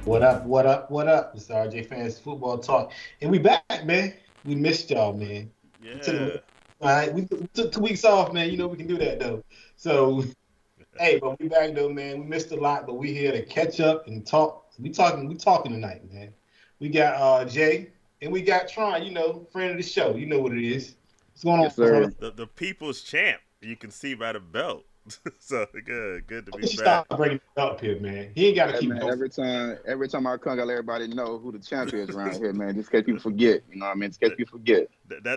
What up? What up? What up? It's RJ Fans Football Talk, and we back, man. We missed y'all, man. We took a Yeah. little, all right. We took 2 weeks off, man. You know we can do that though. So, hey, but we back though, man. We missed a lot, but we here to catch up and talk. We talking tonight, man. We got Jay and we got Tron. Friend of the show. You know what it is. What's going Yes, on, fella? sir. The people's champ. You can see by the belt. So good. Good to I be think she back. start bringing it up here, man. He ain't got to Hey keep man, going. every time I come, I let everybody know who the champ is around here, man. Just in case people forget. You know what I mean? Just in case That, people forget.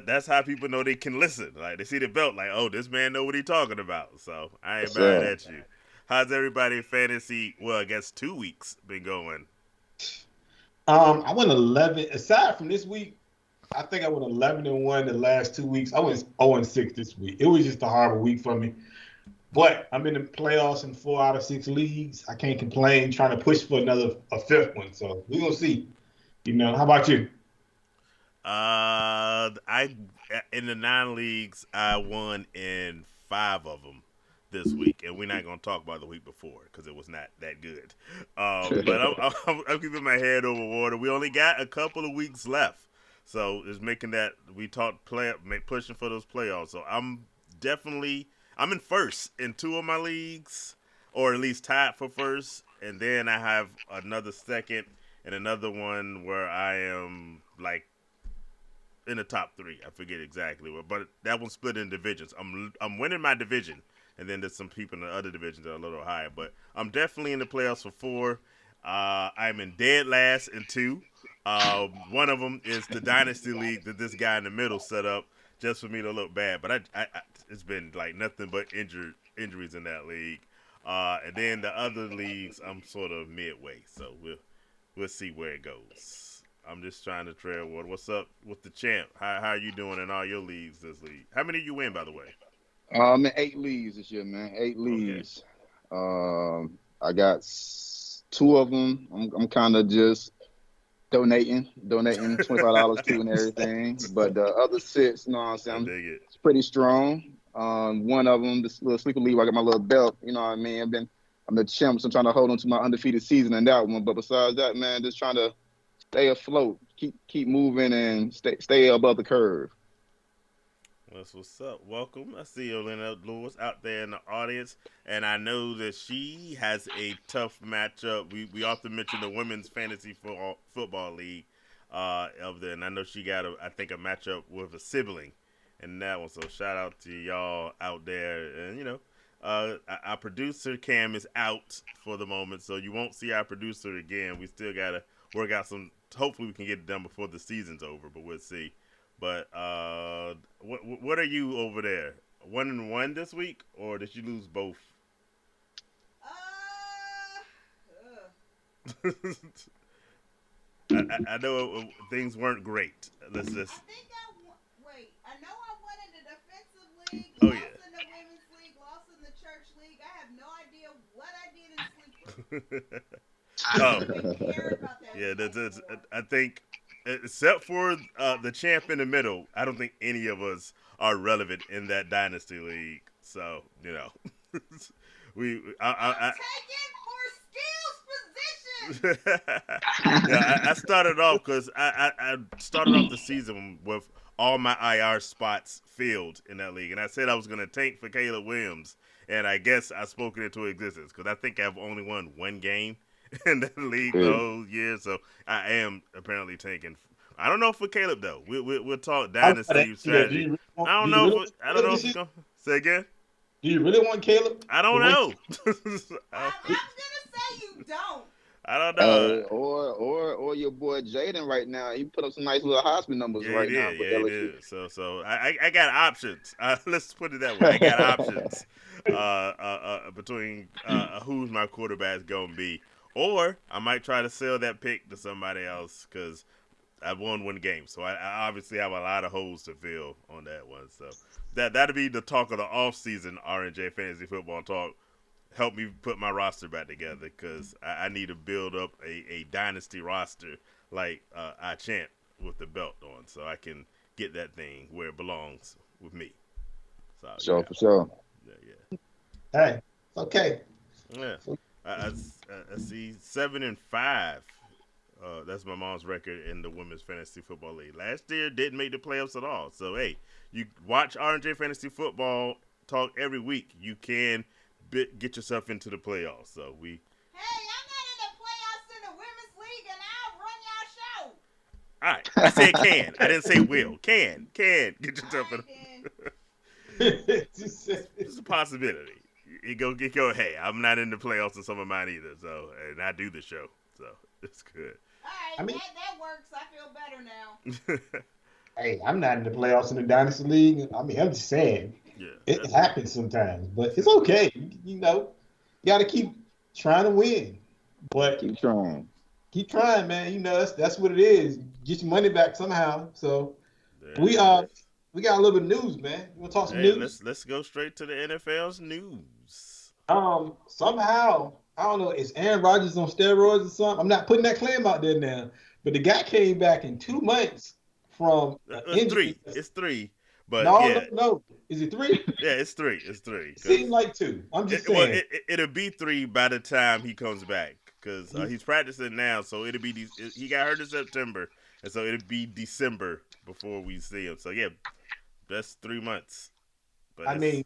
that's how people know they can listen. Like they see the belt, like, oh, this man know what he talking about. So I ain't Yes, mad sir. at you. How's everybody in fantasy? Well, I guess 2 weeks been going. I went 11. Aside from this week, I think I went 11-1 the last 2 weeks. I went 0-6 this week. It was just a horrible week for me. But I'm in the playoffs in 4 out of 6 leagues. I can't complain. Trying to push for a fifth one. So we're gonna see. How about you? I in the 9 leagues, I won in 5 of them this week, and we're not gonna talk about the week before because it was not that good. But I'm keeping my head over water. We only got a couple of weeks left, so it's making that we talk pushing for those playoffs. So I'm in first in 2 of my leagues, or at least tied for first, and then I have another second and another one where I am like in the top three. I forget exactly what, but that one's split in divisions. I'm winning my division, and then there's some people in the other divisions that are a little higher. But I'm definitely in the playoffs for four. I'm in dead last in two. One of them is the dynasty league that this guy in the middle set up just for me to look bad. But it's been like nothing but injuries in that league. And then the other leagues, I'm sort of midway, so we'll see where it goes. I'm just trying to trail water. What's up with the champ? How are you doing in all your leagues this league? How many you win, by the way? In 8 leagues this year, man. Eight Okay. leagues. I got two of them. I'm kind of just donating $25 to and everything. But the other six, you know what I'm saying? I dig it. It's pretty strong. One of them, this little sleeper league, I got my little belt. You know what I mean? I'm the champ, so I'm trying to hold on to my undefeated season in that one. But besides that, man, just trying to stay afloat, keep moving, and stay above the curve. That's what's up. Welcome. I see Olena Lewis out there in the audience, and I know that she has a tough matchup. We often mention the women's fantasy football league of there, and I know she got I think a matchup with a sibling in that one. So shout out to y'all out there, and our producer Cam is out for the moment, so you won't see our producer again. We still gotta work out some. Hopefully, we can get it done before the season's over, but we'll see. But what are you over there? 1-1 this week, or did you lose both? Ugh. I know things weren't great. Let's just. I think wait. I know I won in the defensive league, Oh yeah. lost in the women's league, lost in the church league. I have no idea what I did in sleeper. I don't Oh even care about that yeah. league That's anymore. I think except for the champ in the middle, I don't think any of us are relevant in that dynasty league. So we I'm I, taking for skills position. yeah, I started off because I started off the season with all my IR spots filled in that league, and I said I was going to tank for Caleb Williams, and I guess I spoke it into existence because I think I've only won one game in that league the Yeah. whole year, so I am apparently tanking. I don't know for Caleb though. We'll talk I was about to ask dynasty you that. strategy. I Do don't you know if really want I don't Caleb know this if it's year? going to say again. Do you really want Caleb I to don't win? know. I'm gonna say you don't. I don't know. Hey, or your boy Jaden right now. He put up some nice little Heisman numbers Yeah, he right now did. with Yeah, he LSU. did. So I got options. Let's put it that way. I got options between who's my quarterback's gonna be, or I might try to sell that pick to somebody else because I won one game. So I obviously have a lot of holes to fill on that one. So that'll be the talk of the off season R&J fantasy football talk. Help me put my roster back together because I need to build up a dynasty roster like I champ with the belt on, so I can get that thing where it belongs with me. So Sure, for sure. yeah. Hey, okay. Yeah. So, I see 7-5 That's my mom's record in the women's fantasy football league. Last year didn't make the playoffs at all. So hey, you watch R&J fantasy football talk every week. You can get yourself into the playoffs. So we. Hey, I'm not in the playoffs in the women's league, and I'll run y'all show. All right, I said can. I didn't say will. Can get yourself in. It's a possibility. You go. Hey, I'm not in the playoffs in some of mine either. So, and I do the show. So it's good. All right, that works. I feel better now. Hey, I'm not in the playoffs in the Dynasty League. I mean, I'm just saying. Yeah, it happens sometimes, but it's okay. You got to keep trying to win. But keep trying, man. That's what it is. Get your money back somehow. So we got a little bit of news, man. You want to talk some news? Let's go straight to the NFL's news. Somehow, I don't know, is Aaron Rodgers on steroids or something? I'm not putting that claim out there now, but the guy came back in 2 months from injury. It's three. But no. Is it 3? Yeah, it's 3. Seems like 2. I'm just saying. Well, it'll be 3 by the time he comes back because he's practicing now. So it'll be he got hurt in September, and so it'll be December before we see him. So yeah, that's 3 months. But I mean,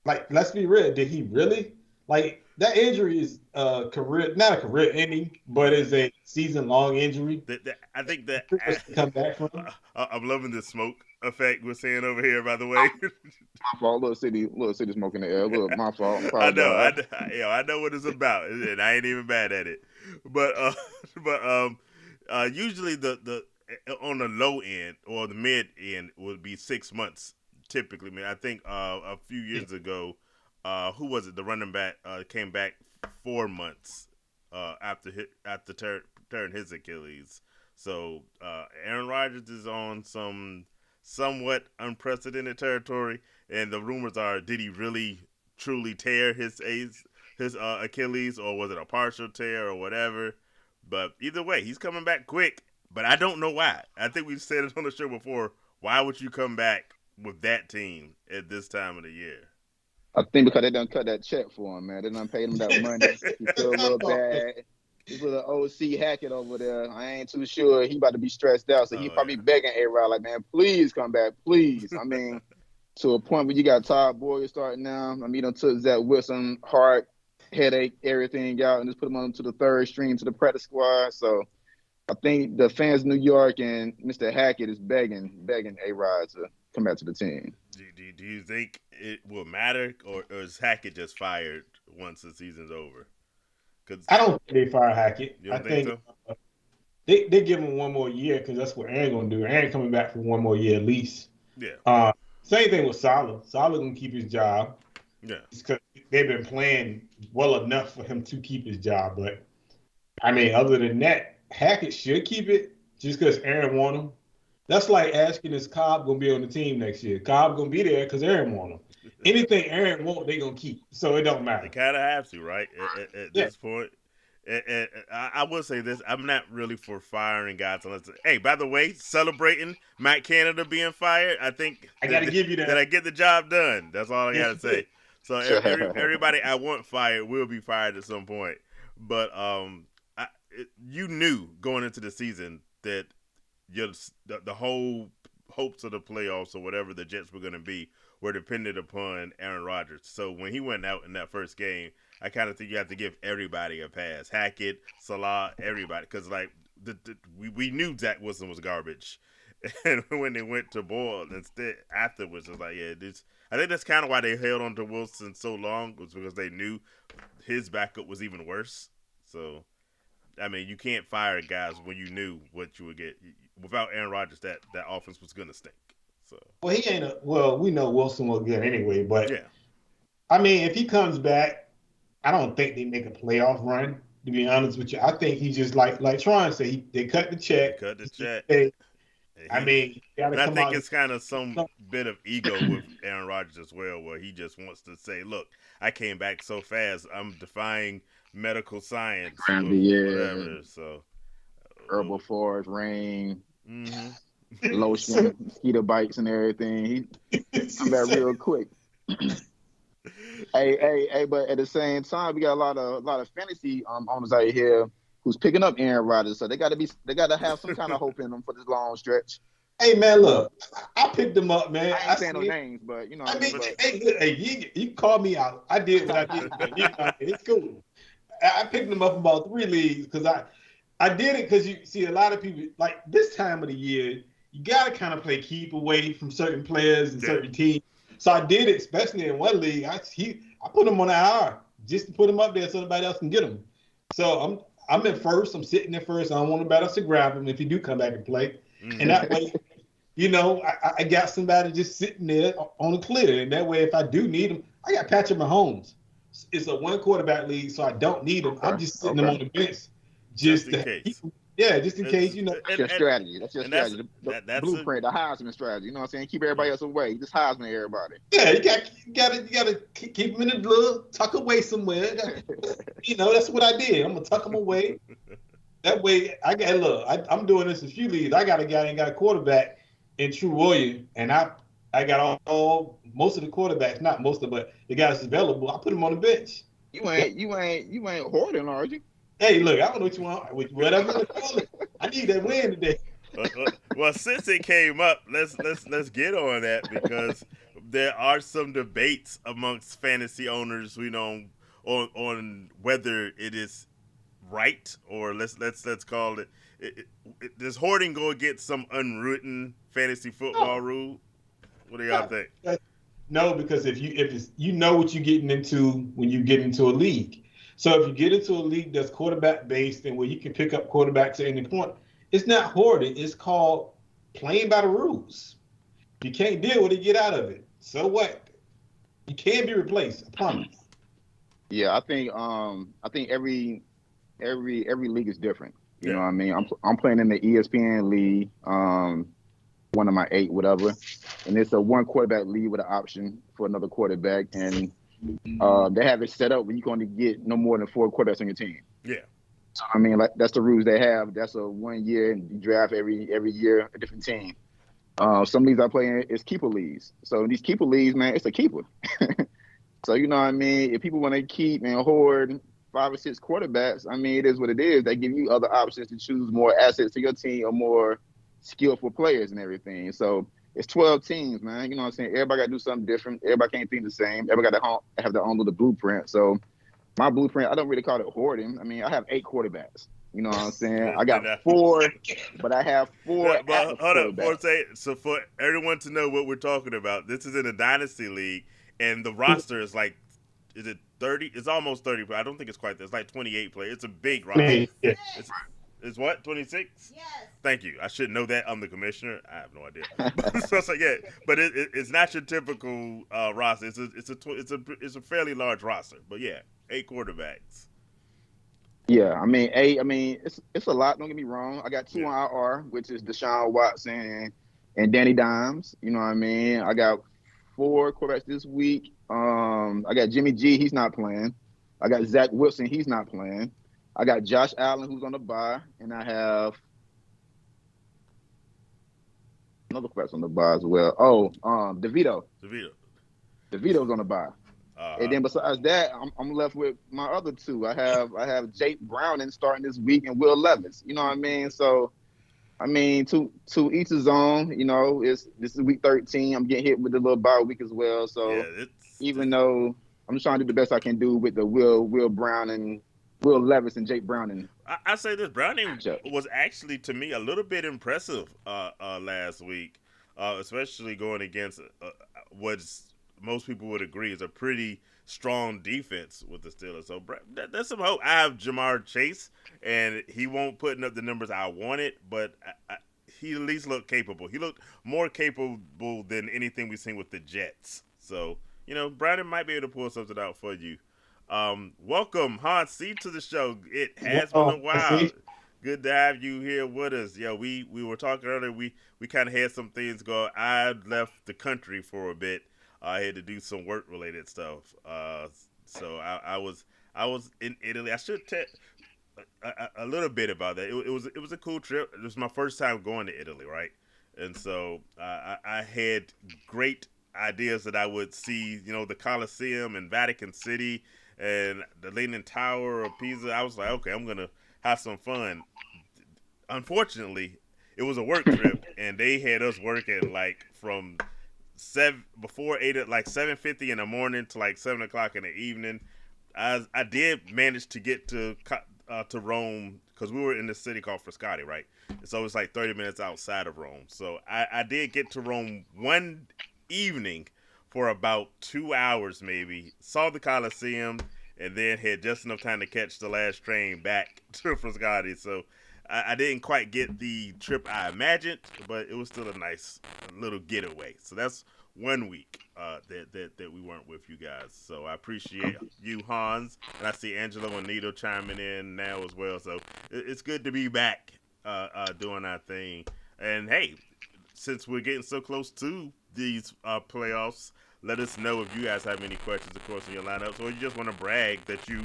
like, let's be real. Did he really? Like, that injury is not a career ending, but is a season-long injury. I think that come back from. I'm loving the smoke effect we're seeing over here. By the way, my fault. Little city smoke in the air. My fault. I know what it's about, and I ain't even bad at it. But usually the on the low end or the mid end would be 6 months typically. I mean, I think a few years ago. Who was it? The running back came back 4 months after tearing his Achilles. So Aaron Rodgers is on some somewhat unprecedented territory, and the rumors are: did he really truly tear his Achilles, or was it a partial tear or whatever? But either way, he's coming back quick. But I don't know why. I think we've said it on the show before. Why would you come back with that team at this time of the year? I think because they done cut that check for him, man. They done paid him that money. He feel a little bad. This little OC Hackett over there, I ain't too sure. He about to be stressed out, so he probably begging A-Rod like, man, please come back, please. I mean, to a point where you got Todd Boyer starting now. I mean, you done took Zach Wilson, heart, headache, everything out, and just put him on to the third string to the practice squad. So I think the fans of New York and Mr. Hackett is begging A-Rod to come back to the team. Do you think it will matter, or is Hackett just fired once the season's over? I don't think they fire Hackett. You don't think so? They give him one more year because that's what Aaron going to do. Aaron coming back for one more year at least. Yeah. Same thing with Saleh. Saleh going to keep his job. Yeah. Because they've been playing well enough for him to keep his job. But, I mean, other than that, Hackett should keep it just because Aaron want him. That's like asking is Cobb going to be on the team next year. Cobb going to be there because Aaron want him. Anything Aaron want, they going to keep. So it don't matter. They kind of have to, right, at this point. And I will say this. I'm not really for firing guys unless – hey, by the way, celebrating Matt Canada being fired, I think – I got to give you that. That I get the job done. That's all I got to say. So everybody I want fired will be fired at some point. But you knew going into the season that the whole hopes of the playoffs or whatever the Jets were going to be were dependent upon Aaron Rodgers. So when he went out in that first game, I kind of think you have to give everybody a pass. Hackett, Salah, everybody. Because, like, we knew Zach Wilson was garbage. And when they went to Boyle instead afterwards, it was like, yeah, I think that's kind of why they held on to Wilson so long, was because they knew his backup was even worse. So, I mean, you can't fire guys when you knew what you would get. Without Aaron Rodgers, that offense was going to stink. So. Well, we know Wilson will get anyway, but yeah. I mean, if he comes back, I don't think they make a playoff run, to be honest with you. I think he just like Tron said, they cut the check. I think it's kind of some bit of ego with Aaron Rodgers as well, where he just wants to say, look, I came back so fast, I'm defying medical science or whatever. So herbal forest, rain, lotion, mosquito bites and everything. He come back real quick. Hey, but at the same time, we got a lot of fantasy owners out here who's picking up Aaron Rodgers. So they got to have some kind of hope in them for this long stretch. Hey man, look, I picked them up, man. I ain't saying no names, but you know what I mean. Hey, you called me out. I did what I did. You know what I mean? It's cool. I picked them up about 3 leagues because I did it because you see a lot of people like this time of the year. You gotta kind of play keep away from certain players and certain teams. So I did it, especially in one league. I put them on the IR just to put them up there so nobody else can get them. So I'm in first. I'm sitting in first. I don't want nobody else to grab them if you do come back and play. And that way, you know, I got somebody just sitting there on the clear. And that way, if I do need them, I got Patrick Mahomes. It's a 1 quarterback league, so I don't need them. I'm just sitting them on the bench just in case. Just in case, you know. That's your strategy. That's your strategy. The blueprint, the Heisman strategy. You know what I'm saying? Keep everybody else away. Just Heisman everybody. Yeah, you gotta keep them in the glove, tuck away somewhere. You know, that's what I did. I'm gonna tuck them away. That way, I'm doing this in a few leagues. I got a guy ain't got a quarterback in True Warrior, and I got all most of the quarterbacks, not most of, but the guys available. I put them on the bench. You ain't hoarding, are you? Hey, look, I don't know what you want. Whatever you call it, I need that win today. Well, since it came up, let's get on that because there are some debates amongst fantasy owners, you know, on whether it is right or let's call it. Does hoarding go against some unwritten fantasy football rule? What do y'all think? No, because if you know what you're getting into when you get into a league. So if you get into a league that's quarterback based and where you can pick up quarterbacks at any point, it's not hoarding. It's called playing by the rules. You can't deal with it, get out of it. So what? You can be replaced. I promise. Yeah, I think every league is different. You know what I mean? I'm playing in the ESPN league, one of my 8, whatever, and it's a 1 quarterback league with an option for another quarterback, and they have it set up where you're going to get no more than 4 quarterbacks on your team. Yeah. So I mean, like that's the rules they have. That's a 1 year, and you draft every year a different team. Some leagues I play in is keeper leagues. So in these keeper leagues, man, it's a keeper. So you know what I mean? If people want to keep and hoard 5 or 6 quarterbacks, I mean, it is what it is. They give you other options to choose more assets to your team or more skillful players and everything. So it's 12 teams, man. You know what I'm saying? Everybody got to do something different. Everybody can't think the same. Everybody got to have their own little blueprint. So my blueprint, I don't really call it hoarding. I mean, I have 8 quarterbacks. You know what I'm saying? I got 4, but I have 4. But hold up, so for everyone to know what we're talking about, this is in a dynasty league, and the roster is like, is it 30? It's almost 30, but I don't think it's quite that. It's like 28 players. It's a big roster. It's what, 26? Yes. Thank you. I should know that. I'm the commissioner. I have no idea. So it's like, yeah, but it's not your typical roster. It's a fairly large roster. But yeah, 8 quarterbacks. Yeah, I mean, 8. I mean, it's a lot. Don't get me wrong. I got 2 on IR, which is Deshaun Watson and Danny Dimes. You know what I mean? I got 4 quarterbacks this week. I got Jimmy G. He's not playing. I got Zach Wilson. He's not playing. I got Josh Allen, who's on the bye, and I have another quarterback on the bye as well. Oh, DeVito. DeVito's on the bye. And then besides that, I'm left with my other 2. I have Jake Browning starting this week and Will Levis. You know what I mean? So, I mean, to each his own. You know, this is week 13. I'm getting hit with the little bye week as well. So even though I'm just trying to do the best I can do with the Will Browning, Will Levis and Jake Browning. I say this, Browning was actually, to me, a little bit impressive last week, especially going against what's most people would agree is a pretty strong defense with the Steelers. So that's some hope. I have Jamar Chase, and he won't put up the numbers I wanted, but he at least looked capable. He looked more capable than anything we've seen with the Jets. So, you know, Brandon might be able to pull something out for you. Welcome, Hans C, to the show. It has been a while. Good to have you here with us. Yeah, we were talking earlier. We kind of had some things go. I left the country for a bit. I had to do some work related stuff. So I was in Italy. I should tell a little bit about that. It was a cool trip. It was my first time going to Italy, right? And so I had great ideas that I would see, you know, the Colosseum and Vatican City and the Leaning Tower of Pisa. I was like, okay, I'm gonna have some fun. Unfortunately, it was a work trip, and they had us working like from 7:50 in the morning to like 7 o'clock in the evening. I did manage to get to Rome because we were in this city called Frascati, right? So it's like 30 minutes outside of Rome. So I did get to Rome one evening for about 2 hours maybe. Saw the Colosseum and then had just enough time to catch the last train back to Frascati. So I didn't quite get the trip I imagined, but it was still a nice little getaway. So that's 1 week that we weren't with you guys. So I appreciate you, Hans, and I see Angelo and Nito chiming in now as well. So it's good to be back doing our thing. And hey, since we're getting so close to these playoffs, let us know if you guys have any questions, of course, in your lineups, or you just want to brag that you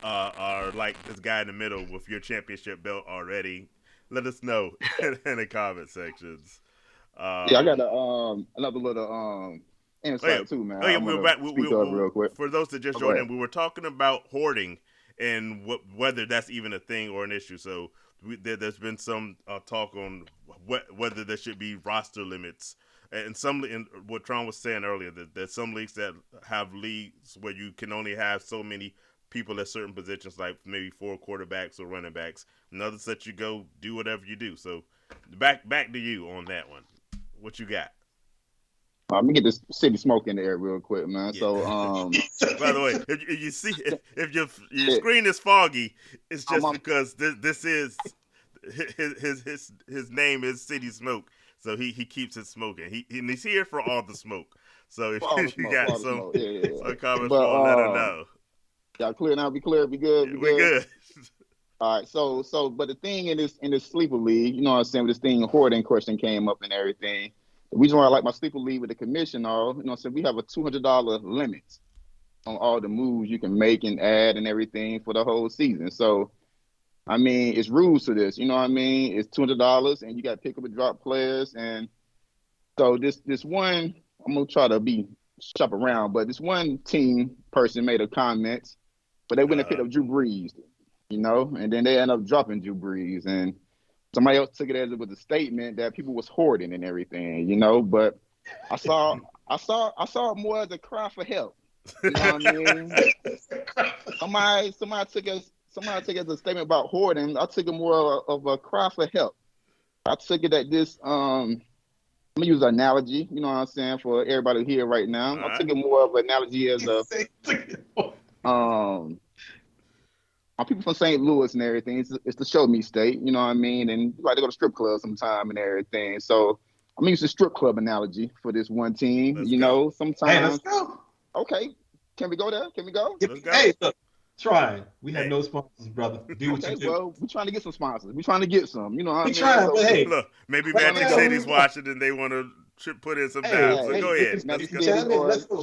are like this guy in the middle with your championship belt already. Let us know in the comment sections. Yeah, I got another little insight too, man. Oh yeah, we'll we'll speak up real quick. For those that just joined in, we were talking about hoarding and whether that's even a thing or an issue. So there's been some talk on whether there should be roster limits. And what Tron was saying earlier, that there's some leagues that have leagues where you can only have so many people at certain positions, like maybe 4 quarterbacks or running backs. And others that you go do whatever you do. So back to you on that one. What you got? Let me get this city smoke in the air real quick, man. Yeah. So, by the way, if you see if your screen is foggy, it's just because this is his name is City Smoke, so he keeps it smoking. He's here for all the smoke. So if you got some comments, let him know. Y'all clear now? Be clear? Be good? We good. All right. So, but the thing in this sleeper league, you know what I'm saying? This thing hoarding question came up and everything. The reason why I like my sleeper league with the commission, we have a $200 limit on all the moves you can make and add and everything for the whole season. So, I mean, it's rules to this. You know what I mean? It's $200, and you got to pick up and drop players. And so this one, I'm gonna try to shop around, but this one team person made a comment, but they went and picked up Drew Brees, and then they end up dropping Drew Brees, and somebody else took it as it was a statement that people was hoarding and everything, but I saw it more as a cry for help. You know what I mean? Somebody took it as a statement about hoarding. I took it more of a cry for help. I took it that this I'm gonna use an analogy, you know what I'm saying, for everybody here right now. I took it more of an analogy as people from St. Louis and everything. It's the show me state, you know what I mean? And you like to go to strip clubs sometime and everything. So I'm gonna use the strip club analogy for this one team. Let's go. Sometimes. Hey, let's go. Okay. Can we go there? Can we go? Let's go. Hey, look, try. We have no sponsors, brother. Do what you do. Well, we're trying to get some sponsors. We're trying to get some. You know what I mean? Trying, but hey. Look, maybe Magic City's watching and they want to put in some down. So go ahead. Let's go.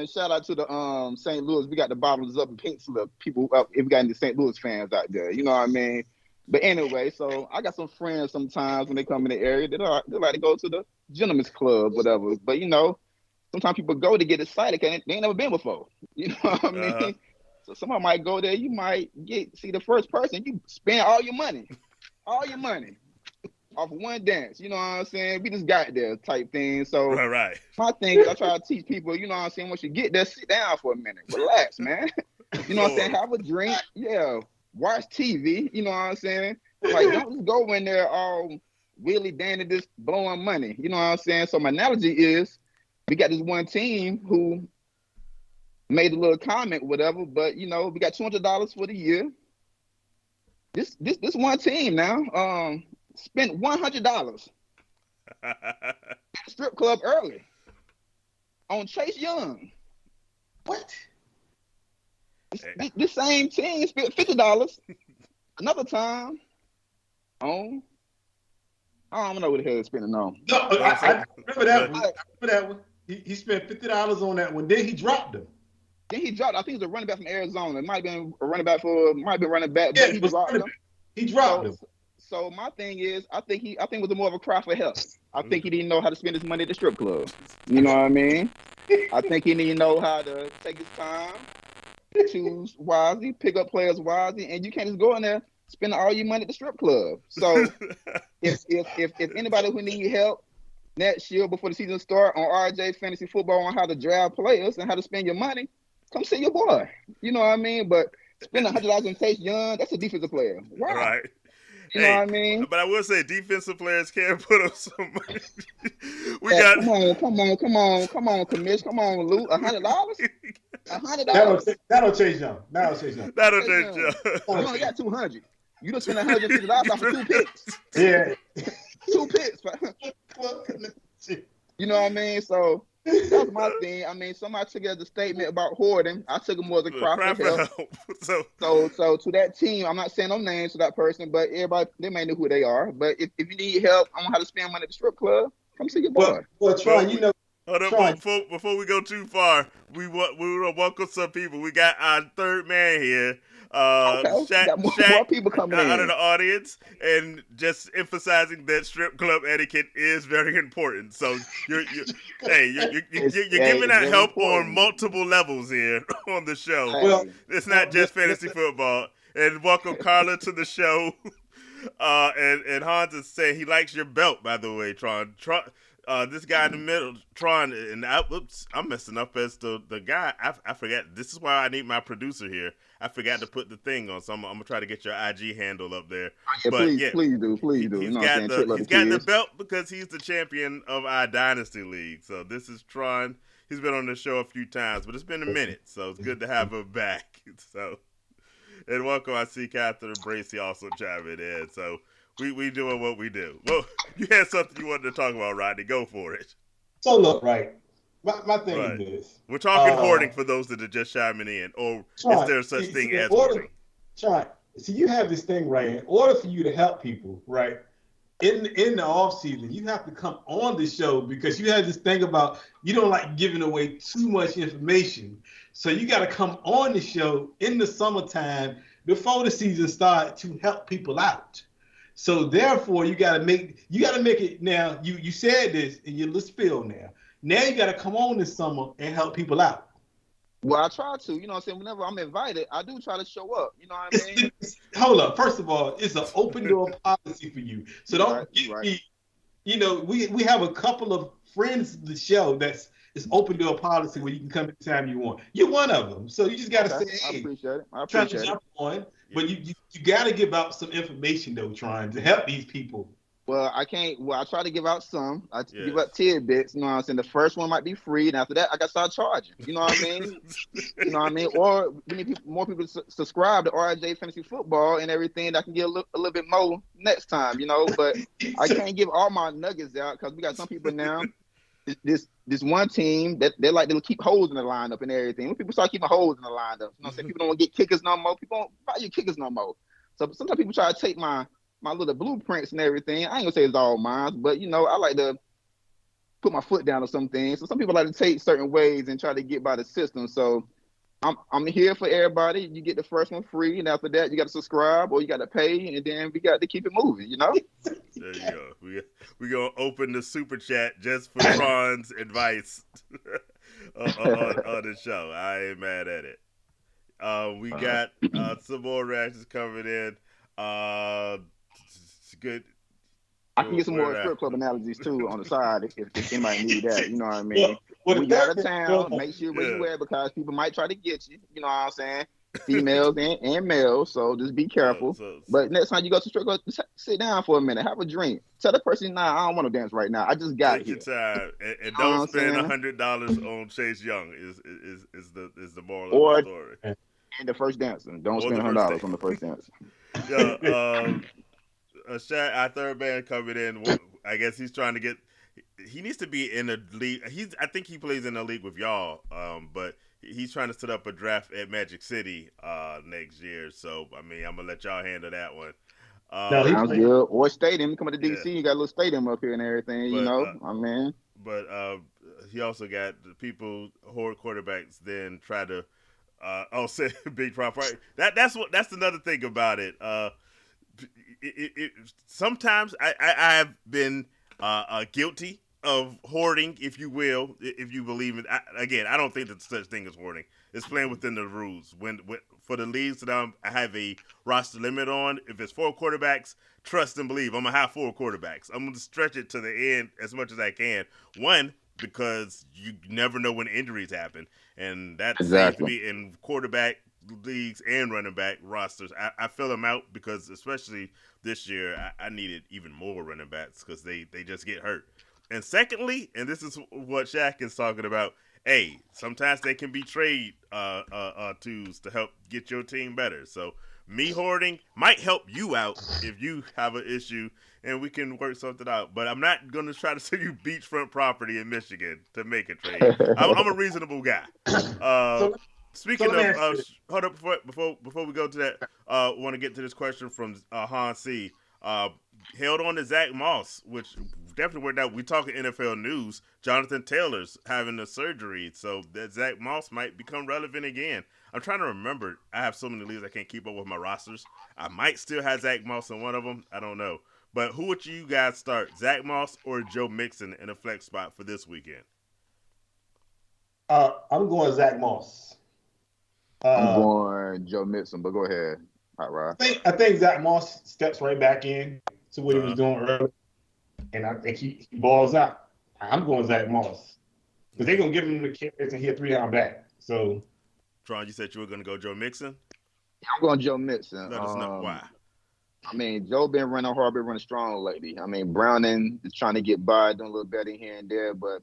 Shout out to the St. Louis. We got the bottoms up and pink slip people up. If we got any St. Louis fans out there, you know what I mean. But anyway, so I got some friends sometimes when they come in the area. They like to go to the gentleman's club, whatever. But sometimes people go to get excited because they ain't never been before. You know what I mean? So somebody might go there. You might see the first person. You spend all your money off one dance. You know what I'm saying? We just got there type thing. So right. My thing is I try to teach people, you know what I'm saying, once you get there, sit down for a minute. Relax, man. You know what I'm saying? Have a drink. Yeah. Watch TV. You know what I'm saying? Like, don't just go in there all willy dandy just blowing money. You know what I'm saying? So my analogy is we got this one team who made a little comment, whatever, but we got $200 for the year. This one team now spent $100 at the strip club early on Chase Young. What? This same team spent $50 another time on I don't know what the hell he's spending on. No, I remember that one. He spent $50 on that one. Then he dropped him. Then he dropped. I think it was a running back from Arizona. It might have been a running back running back. Yeah, but he dropped him. He dropped him. So my thing is, I think it was more of a cry for help. I think he didn't know how to spend his money at the strip club. You know what I mean? I think he didn't know how to take his time, choose wisely, pick up players wisely, and you can't just go in there spending all your money at the strip club. So if anybody who need help next year before the season start on RJ Fantasy Football on how to draft players and how to spend your money, come see your boy. You know what I mean? But spending $100 on Chase Young, that's a defensive player. Wow. Right. You know what I mean? But I will say defensive players can put up some money. Come on, Commish. Come on, Luke. $100? $100? That'll change Young. That'll change Young. You only got 200. You just spent $150 off of 2 picks. Yeah. 2 picks. You know what I mean? So that's my thing. I mean, somebody took it as a statement about hoarding. I took it more as a cry for help. So to that team, I'm not saying no names to that person, but everybody, they may know who they are. But if you need help on how to spend money at the strip club, come see your boy. Well, Tron, you know. Hold on, before we go too far, we want to welcome some people. We got our third man here. More people coming in out of the audience, and just emphasizing that strip club etiquette is very important. So you're giving out help on multiple levels here on the show. Well, it's not just fantasy football. And welcome Carla to the show. And Hans is saying he likes your belt, by the way, Tron. This guy in the middle, Tron, and I'm messing up as the guy. I forgot. This is why I need my producer here. I forgot to put the thing on, so I'm gonna try to get your IG handle up there. Yeah, please do. He's got the belt because he's the champion of our Dynasty League. So this is Tron. He's been on the show a few times, but it's been a minute, so it's good to have him back. So, and welcome. I see Catherine Bracey also chiming in. So we doing what we do. Well, you had something you wanted to talk about, Rodney. Go for it. So look, right. My thing is this. We're talking hoarding for those that are just chiming in, or is there such thing as hoarding? Try. See, you have this thing, right? In order for you to help people, right, in the off season, you have to come on the show because you have this thing about you don't like giving away too much information. So you got to come on the show in the summertime before the season starts to help people out. So therefore, you got to make it now. You said this in your little spiel now. Now you got to come on this summer and help people out. Well, I try to. You know what I'm saying? Whenever I'm invited, I do try to show up. You know what I mean? Hold up. First of all, it's an open door policy for you. So don't get me. You know, we have a couple of friends of the show it's open door policy where you can come anytime you want. You're one of them. So you just got to say, hey. I appreciate it. Trying to jump on. But you got to give out some information, though, trying to help these people. Well, I can't. Well, I try to give out some. I give out tidbits. You know what I'm saying? The first one might be free, and after that, I got to start charging. You know what I mean? You know what I mean? Or we need more people to subscribe to RJ Fantasy Football and everything. That I can get a little bit more next time. You know, but I can't give all my nuggets out because we got some people now. This one team that they like to keep holes in the lineup and everything. When people start keeping holes in the lineup, you know what I'm saying? People don't get kickers no more. People don't buy your kickers no more. So sometimes people try to take my little blueprints and everything. I ain't gonna say it's all mine, but you know, I like to put my foot down on some things. So some people like to take certain ways and try to get by the system. So I'm here for everybody. You get the first one free, and after that, you got to subscribe or you got to pay, and then we got to keep it moving. You know. There you go. We gonna open the super chat just for Tron's advice on the show. I ain't mad at it. We got some more reactions coming in. Good. I can get some more strip club analogies too on the side if anybody need that. You know what I mean? When you out of town, make sure where you at because people might try to get you. You know what I'm saying? Females and males, so just be careful. But next time you go to strip club, sit down for a minute, have a drink. Tell the person, nah, I don't want to dance right now. I just got here. Take your time and don't spend $100 on Chase Young. Is the moral of the story? And the first dancer, don't spend $100 on the first dancer. Yeah. Shaq, our third man coming in. I guess he's trying to get. He needs to be in a league. I think he plays in a league with y'all. But he's trying to set up a draft at Magic City next year. So I mean, I'm gonna let y'all handle that one. Sounds good. Or stadium. Come to DC. You got a little stadium up here and everything. You know, I mean. But he also got the people hoard quarterbacks. Then try to say big profit. Right? That's another thing about it. Sometimes I have been guilty of hoarding, if you will, if you believe it. I don't think that such thing as hoarding. is playing within the rules. When for the leagues that I have a roster limit on, if it's 4 quarterbacks, trust and believe I'm gonna have 4 quarterbacks. I'm gonna stretch it to the end as much as I can. One, because you never know when injuries happen, and that seems to be in quarterback leagues and running back rosters. I fill them out because especially this year I needed even more running backs because they just get hurt. And secondly, and this is what Shaq is talking about, hey, sometimes they can be trade tools to help get your team better. So me hoarding might help you out if you have an issue and we can work something out. But I'm not going to try to sell you beachfront property in Michigan to make a trade. I'm a reasonable guy. Speaking of, hold up before we go to that, want to get to this question from Han C. Held on to Zach Moss, which definitely worked out. We talking NFL news. Jonathan Taylor's having a surgery, so that Zach Moss might become relevant again. I'm trying to remember. I have so many leagues I can't keep up with my rosters. I might still have Zach Moss in one of them. I don't know. But who would you guys start, Zach Moss or Joe Mixon in a flex spot for this weekend? I'm going Zach Moss. I'm going Joe Mixon, but go ahead. Hot Rod. I think Zach Moss steps right back in to what he was doing earlier, and I think he balls out. I'm going Zach Moss because they're gonna give him the carries and he'll 3-down back. So, Tron, you said you were gonna go Joe Mixon. I'm going Joe Mixon. Let us know why. I mean, Joe been running hard, been running strong lately. I mean, Browning is trying to get by, doing a little better here and there, but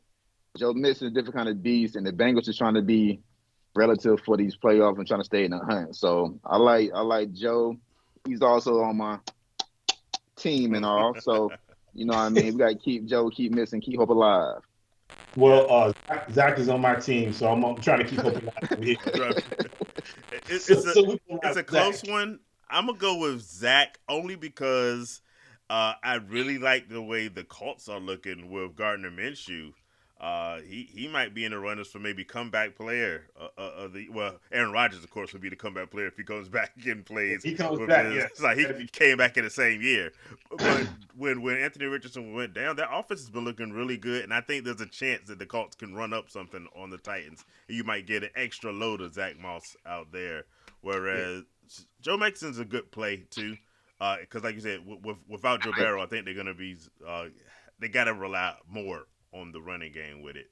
Joe Mixon is a different kind of beast, and the Bengals is trying to be relative for these playoffs and trying to stay in the hunt. So I like Joe. He's also on my team and all. So, you know what I mean? We got to keep Joe, keep Mixon, keep hope alive. Well, Zach is on my team, so I'm trying to keep hope alive. It's a close one. I'm going to go with Zach only because I really like the way the Colts are looking with Gardner Minshew. He might be in the runners for maybe comeback player. Aaron Rodgers, of course, would be the comeback player if he comes back and plays. He comes back, It's like he came back in the same year. But when Anthony Richardson went down, that offense has been looking really good, and I think there's a chance that the Colts can run up something on the Titans. You might get an extra load of Zach Moss out there, whereas Joe Mixon's a good play too, because like you said, without Joe Barrow, I think they're going to be they got to rely more on the running game with it.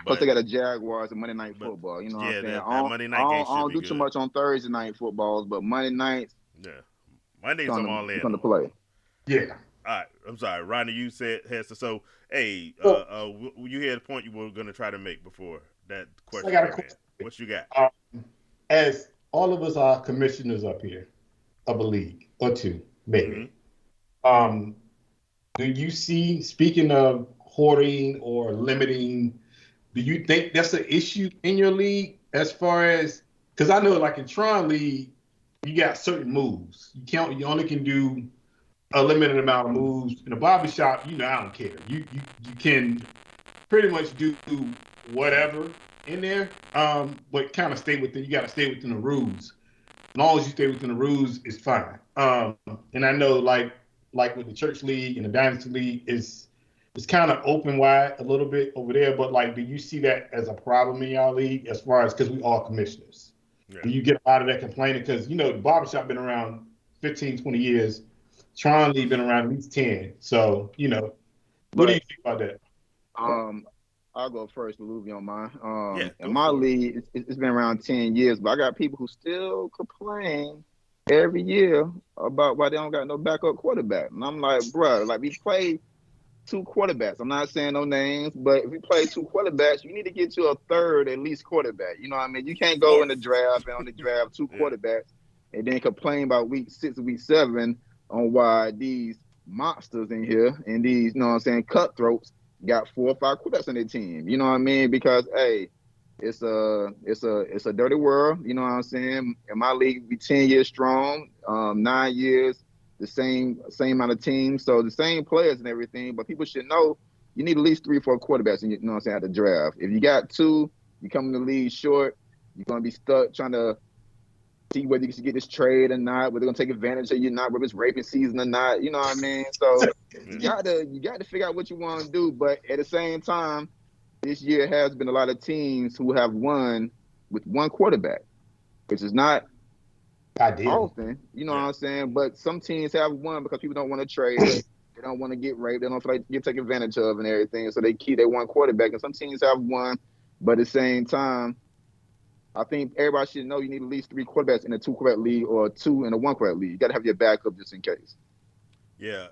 Plus, they got a Jaguars and Monday Night Football. You know what I'm saying? That Monday night game I don't do too much on Thursday night footballs, but Monday nights. Yeah, Mondays I'm all in. Going to play. Yeah. All right. I'm sorry, Rodney. You said so. Hey, you had a point you were going to try to make before that question. I got a question. What you got? As all of us are commissioners up here of a league or two, maybe. Mm-hmm. Do you see? Speaking of hoarding or limiting, do you think that's an issue in your league as far as, because I know like in Tron League, you got certain moves. You only can do a limited amount of moves. In a barbershop, I don't care. You can pretty much do whatever in there, but kind of you got to stay within the rules. As long as you stay within the rules, it's fine. And I know like with the church league and the dynasty league, it's kind of open wide a little bit over there, but like, do you see that as a problem in y'all league as far as, because we all commissioners? Yeah. Do you get a lot of that complaining? Because, the barbershop been around 15, 20 years. Tron League been around at least 10. So, what do you think about that? I'll go first, Lou, if you don't mind. In my league, it's been around 10 years, but I got people who still complain every year about why they don't got no backup quarterback. And I'm like, bro, like we play 2 quarterbacks. I'm not saying no names, but if we play 2 quarterbacks, you need to get to a third at least quarterback. You know what I mean? You can't go in the draft and on the draft 2 quarterbacks and then complain about week 6 and week 7 on why these monsters in here and these, cutthroats got 4 or 5 quarterbacks on their team. You know what I mean? Because hey, it's a dirty world. You know what I'm saying? In my league, we 10 years strong, 9 years. The same amount of teams, so the same players and everything, but people should know you need at least 3 or 4 quarterbacks, at the draft. If you got 2, you come in the league short, you're going to be stuck trying to see whether you can get this trade or not, whether they're going to take advantage of you or not, whether it's raping season or not, you know what I mean? So you got to figure out what you want to do, but at the same time, this year has been a lot of teams who have won with one quarterback, which is not Ideal. often, you know what I'm saying? But some teams have one because people don't want to trade it. They don't want to get raped. They don't feel like get taken advantage of and everything. So they keep their one quarterback. And some teams have one, but at the same time, I think everybody should know you need at least 3 quarterbacks in a 2 quarterback league or 2 in a 1 quarterback league. You got to have your backup just in case. Yeah,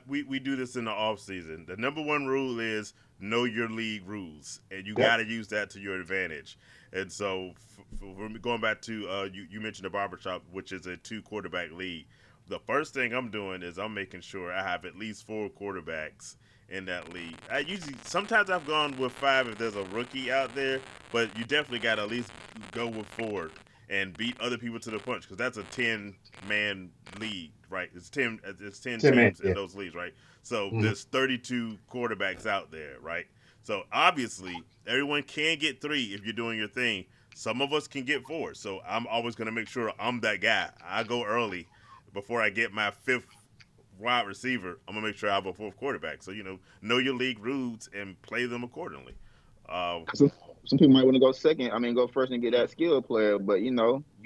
we do this in the off season. The number one rule is know your league rules, and you got to use that to your advantage. And so, for going back to you mentioned the barbershop, which is a 2 quarterback league. The first thing I'm doing is I'm making sure I have at least 4 quarterbacks in that league. Sometimes I've gone with 5 if there's a rookie out there, but you definitely got to at least go with 4 and beat other people to the punch because that's a 10-man league, right? It's 10 teams in those leagues, right? So there's 32 quarterbacks out there, right? So obviously everyone can get 3 if you're doing your thing. Some of us can get 4. So I'm always going to make sure I'm that guy. I go early before I get my 5th wide receiver. I'm going to make sure I have a 4th quarterback. So, know your league rules and play them accordingly. Some people might want to go second. Go first and get that skill player, but you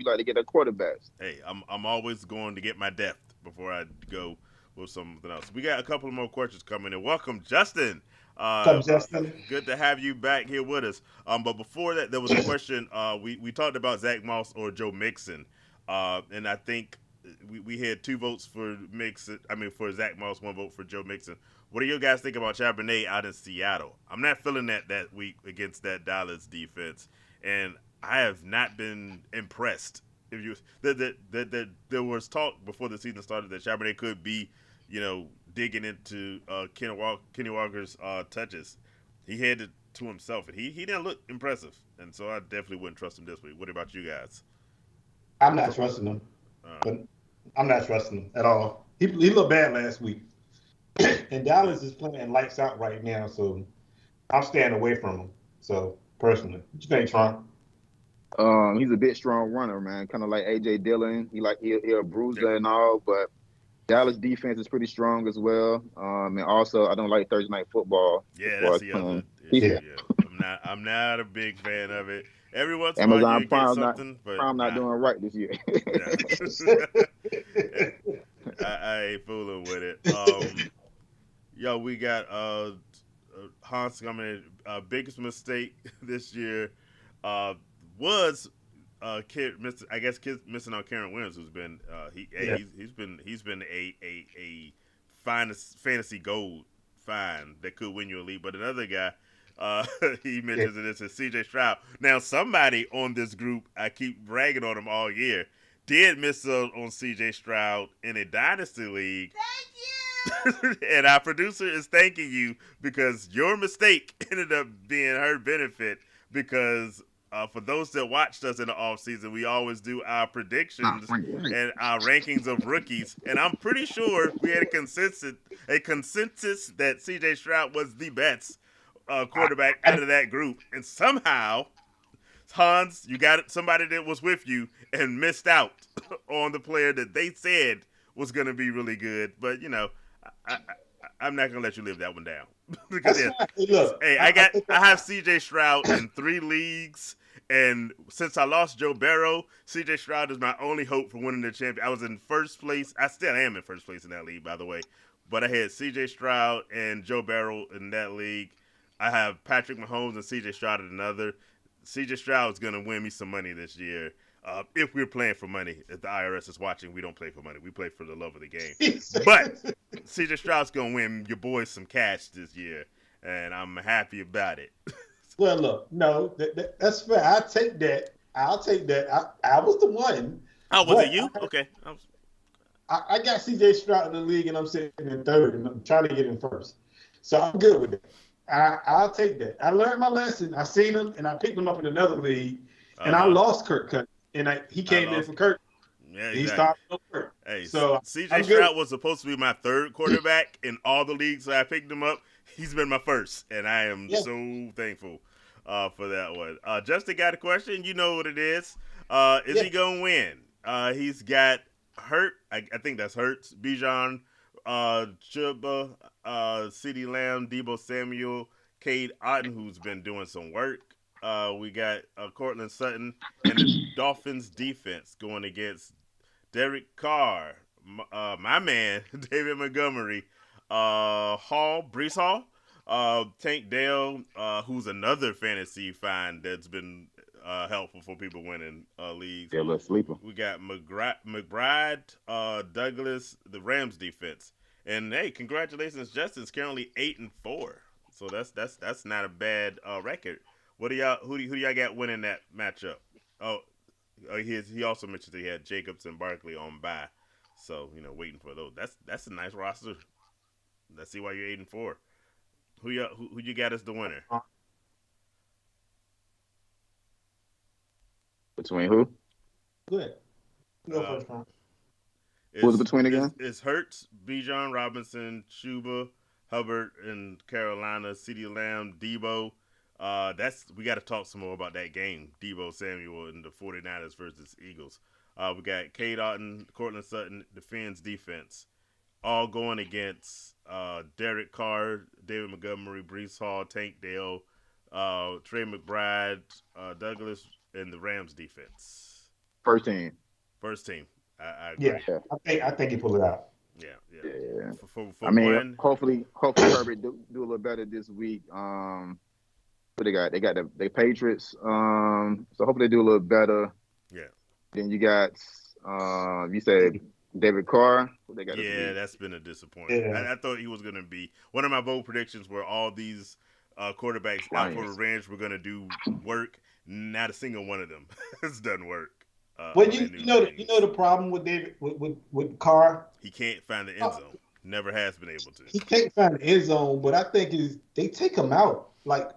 got to get a quarterback. Hey, I'm always going to get my depth before I go with something else. We got a couple of more questions coming in. Welcome, Justin. What's up, Justin? Good to have you back here with us. But before that, there was a question. We talked about Zach Moss or Joe Mixon, and I think we had 2 votes for Mixon. For Zach Moss, 1 vote for Joe Mixon. What do you guys think about Charbonnet out in Seattle? I'm not feeling that week against that Dallas defense, and I have not been impressed. There was talk before the season started that Charbonnet could be, digging into Kenny Walker's touches. He had it to himself, and he didn't look impressive, and so I definitely wouldn't trust him this week. What about you guys? I'm not trusting him, but I'm not trusting him at all. He looked bad last week. And Dallas is playing lights out right now, so I'm staying away from him. So, personally, what you think, Tron? He's a big, strong runner, man. Kind of like A.J. Dillon. He's a bruiser and all, but Dallas defense is pretty strong as well. And also, I don't like Thursday night football. Yeah, that's the other issue. Yeah. I'm not a big fan of it. Every once in a while you get something, but Prime not doing right this year. I ain't fooling with it. We got Hans coming in. Biggest mistake this year was missing on Karen Williams, who's been he's been a fantasy gold find that could win you a league. But another guy he mentions it is C.J. Stroud. Now somebody on this group, I keep bragging on him all year, did miss on C.J. Stroud in a dynasty league. Thank you. And our producer is thanking you because your mistake ended up being her benefit because for those that watched us in the offseason, we always do our predictions and our rankings of rookies. And I'm pretty sure we had a consensus that C.J. Stroud was the best quarterback out of that group. And somehow, Hans, you got somebody that was with you and missed out on the player that they said was going to be really good. But, I'm not going to let you live that one down. Because, I have C.J. Stroud in 3 leagues. And since I lost Joe Burrow, C.J. Stroud is my only hope for winning the championship. I was in first place. I still am in first place in that league, by the way. But I had C.J. Stroud and Joe Burrow in that league. I have Patrick Mahomes and C.J. Stroud in another. C.J. Stroud is going to win me some money this year. If we're playing for money, if the IRS is watching, we don't play for money. We play for the love of the game. But C.J. Stroud's going to win your boys some cash this year, and I'm happy about it. Well, look, no, that's fair. I'll take that. I was the one. Oh, was it you? Okay. I got C.J. Stroud in the league, and I'm sitting in 3rd, and I'm trying to get in 1st. So I'm good with it. I'll take that. I learned my lesson. I seen him, and I picked him up in another league, and I lost Kirk Cousins. And he came in for Kirk. Yeah, exactly. He started over. Hey, so C.J. Stroud was supposed to be my 3rd quarterback in all the leagues that I picked him up. He's been my 1st, and I am so thankful for that one. Justin got a question. You know what it is. Is he going to win? He's got Hurt. I think that's Hurts. Bijan, Chuba, CeeDee Lamb, Debo Samuel, Cade Otton, who's been doing some work. we got Cortland Sutton and the Dolphins defense going against Derek Carr, my man, David Montgomery, Brees Hall, Tank Dell, who's another fantasy find that's been helpful for people winning leagues. Yeah, little sleeper. We got McBride, Douglas, the Rams defense, and hey, congratulations, Justin's currently 8-4, so that's not a bad record. What do y'all who do y'all got winning that matchup? He also mentioned that he had Jacobs and Barkley on bye, so waiting for those. That's a nice roster. Let's see why you're 8-4. Who you got as the winner? Between who? Good. Go first, Ron. Who was between again? It's Hurts, Bijan Robinson, Chuba, Hubbard in Carolina, CeeDee Lamb, Debo. We got to talk some more about that game. Debo Samuel and the 49ers versus Eagles. We got Cade Otton, Cortland Sutton, defense, all going against Derek Carr, David Montgomery, Brees Hall, Tank Dell, Trey McBride, Douglas, and the Rams defense. First team. I agree. Yeah, I think he pulled it out. Yeah. For hopefully Herbert do a little better this week. What they got? They got the Patriots. So hopefully they do a little better. Yeah. Then you got you said David Carr. What they got? Yeah, that's been a disappointment. Yeah. I thought he was going to be one of my bold predictions where all these quarterbacks out for revenge were going to do work. Not a single one of them has done work. Well, you know the problem with David with Carr. He can't find the end zone. Never has been able to. He can't find the end zone, but I think they take him out. Like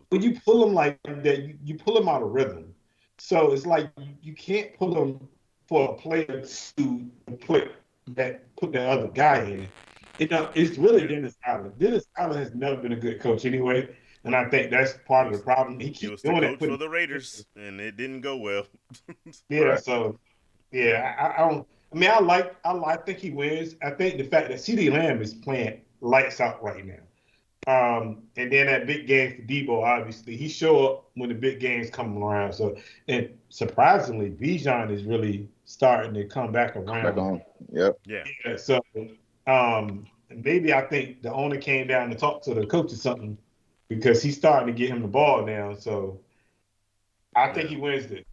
when you pull him like that, you pull him out of rhythm. So it's like you can't pull him for a player to put the other guy in. It's really Dennis Allen. Dennis Allen has never been a good coach anyway. And I think that's part of the problem. He was the coach for the Raiders, and it didn't go well. Yeah, so I don't. I mean, I think he wins. I think the fact that CeeDee Lamb is playing lights out right now, and then that big game for Debo, obviously he show up when the big games come around. So, and surprisingly, Bijan is really starting to come back around. Back on. Yep. Yeah. So, maybe I think the owner came down to talk to the coach or something. Because he's starting to get him the ball now, so I think he wins this.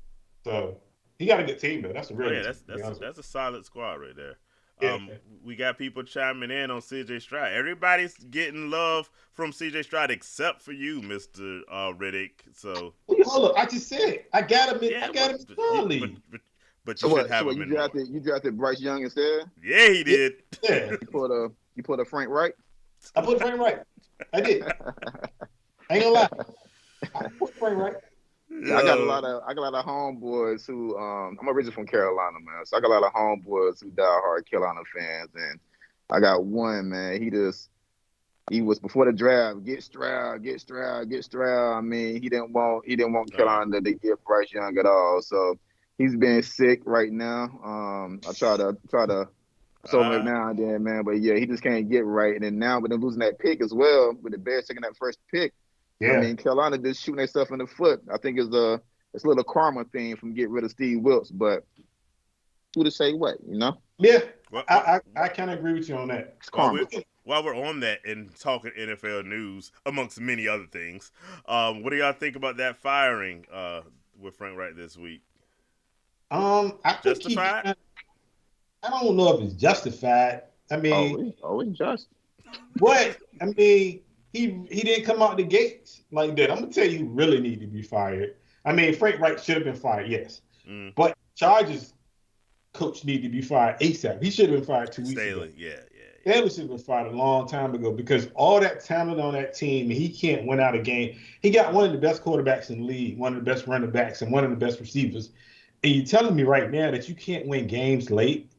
So he got a good team though. That's a real. That's a solid squad right there. Yeah. We got people chiming in on CJ Stroud. Everybody's getting love from CJ Stroud except for you, Mr. Riddick. So hold up, I just said I got him. I got him early. But you should have him. You drafted Bryce Young instead? Yeah, he did. Yeah. You put a Frank Wright? I put Frank Wright. I did. I ain't gonna lie. I put Frank Wright. Yeah, I got a lot of homeboys who I'm originally from Carolina, man. So I got a lot of homeboys who diehard Carolina fans, and I got one, man. He was before the draft. Get Stroud. I mean, he didn't want Carolina to get Bryce Young at all. So he's been sick right now. I try to show him every now and then, man. But yeah, he just can't get right. And then now with them losing that pick as well, with the Bears taking that first pick. Yeah. I mean, Carolina just shooting themselves in the foot. I think it's a little karma thing from getting rid of Steve Wilkes, but who to say what, Yeah, well, I kind of agree with you on that. It's karma. While we're on that and talking NFL news, amongst many other things, what do y'all think about that firing with Frank Wright this week? I think justified? I don't know if it's justified. I mean, it's just. But I mean, he didn't come out the gates like that. I'm gonna tell you, who really need to be fired. I mean, Frank Wright should have been fired, yes. But Chargers coach need to be fired ASAP. He should have been fired 2 weeks ago. Yeah. Staley should have been fired a long time ago because all that talent on that team, and he can't win out a game. He got one of the best quarterbacks in the league, one of the best running backs, and one of the best receivers. And you're telling me right now that you can't win games late?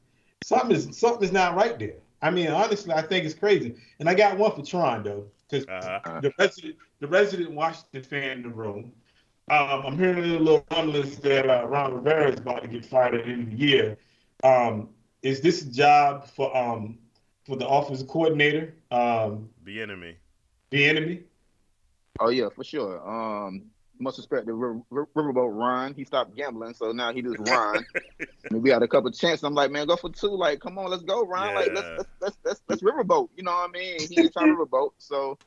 Something is not right there. I mean, honestly, I think it's crazy. And I got one for Tron, though, because the resident Washington fan in the room, I'm hearing a little rumblings that Ron Rivera is about to get fired at the end of the year. Is this a job for the offensive coordinator? The enemy. The enemy? Oh, yeah, for sure. Much respect to Riverboat Ron. He stopped gambling, so now he just Ron. I mean, we had a couple of chances. I'm like, man, go for 2. Like, come on, let's go, Ron. Like, let's Riverboat. You know what I mean? He ain't trying to Riverboat. So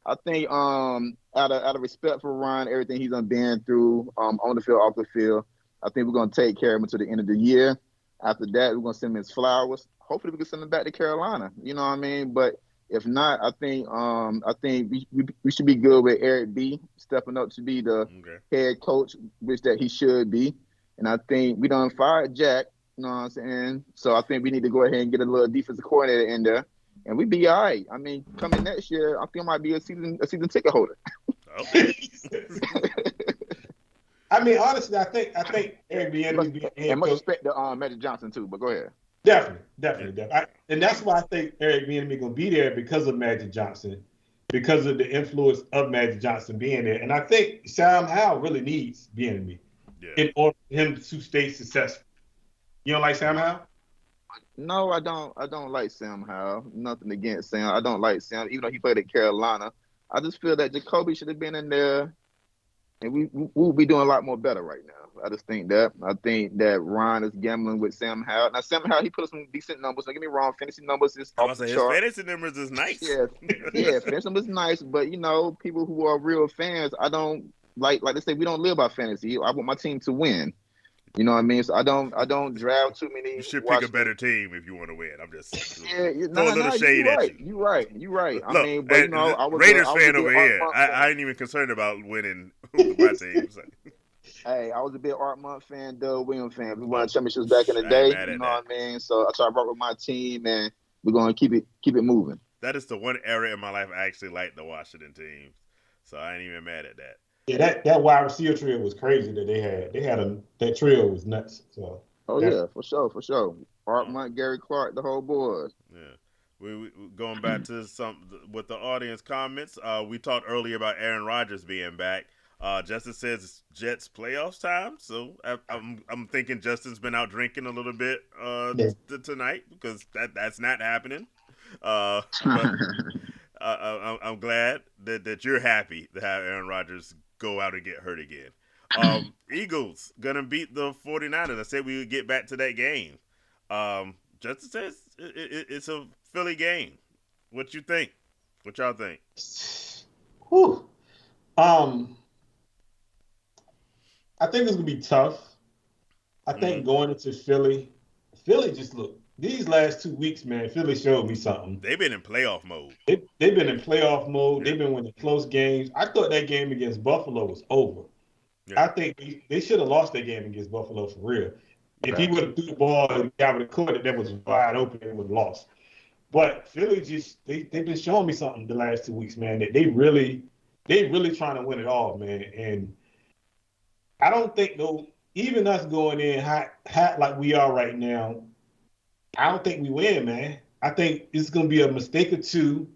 I think out of respect for Ron, everything he's been through on the field, off the field, I think we're gonna take care of him until the end of the year. After that, we're gonna send him his flowers. Hopefully, we can send him back to Carolina. You know what I mean? But if not, I think we should be good with Eric B stepping up to be the head coach, which that he should be. And I think we done fired Jack. You know what I'm saying? So I think we need to go ahead and get a little defensive coordinator in there, and we be all right. I mean, coming next year, I think I might be a season ticket holder. Okay. I mean, honestly, I think Eric Bieniemy being head and much coach. respect to Magic Johnson too. But go ahead. Definitely. And that's why I think Eric Bieniemy gonna be there because of Magic Johnson, because of the influence of Magic Johnson being there. And I think Sam Howell really needs Bieniemy in order for him to stay successful. You don't like Sam Howell? No, I don't. I don't like Sam Howell. Nothing against Sam. I don't like Sam, even though he played at Carolina. I just feel that Jacoby should have been in there, and we will be doing a lot more better right now. I just think that. I think that Ron is gambling with Sam Howell. Now, Sam Howell, he put up some decent numbers. Don't get me wrong, fantasy numbers is off the chart. His fantasy numbers is nice. Yeah, fantasy numbers is nice. But, you know, people who are real fans, I don't, like they say, we don't live by fantasy. I want my team to win. You know what I mean? So I don't draft too many. You should pick a better team if you want to win. I'm just throwing a little shade at you. You're right. Look, I mean, but you know, I was Raiders fan a over here. I ain't even concerned about winning with my team. So. Hey, I was a big Art Month fan, Doug Williams fan. We won championships back in the day. You know what I mean? So I try to rock with my team, and we're gonna keep it moving. That is the one area in my life I actually like the Washington team. So I ain't even mad at that. Yeah, that wide receiver trio was crazy that they had. That trio was nuts. So. Yeah, for sure. Art Month, Gary Clark, the whole boys. Yeah. We going back to some with the audience comments. We talked earlier about Aaron Rodgers being back. Justin says it's Jets playoffs time, so I'm thinking Justin's been out drinking a little bit tonight because that's not happening. But I'm glad that you're happy to have Aaron Rodgers go out and get hurt again. Eagles gonna beat the 49ers. I said we would get back to that game. Justin says it's a Philly game. What you think? What y'all think? Whew. I think it's gonna be tough. I think going into Philly just look. These last 2 weeks, man, Philly showed me something. They've been in playoff mode. They've been in playoff mode. They've been winning close games. I thought that game against Buffalo was over. Yeah. I think they should have lost that game against Buffalo for real. If he would have threw the ball and got would have caught it, that was wide open, they would have lost. But Philly they've been showing me something the last 2 weeks, man. That they really trying to win it all, man. And I don't think even us going in hot like we are right now, I don't think we win, man. I think it's going to be a mistake or two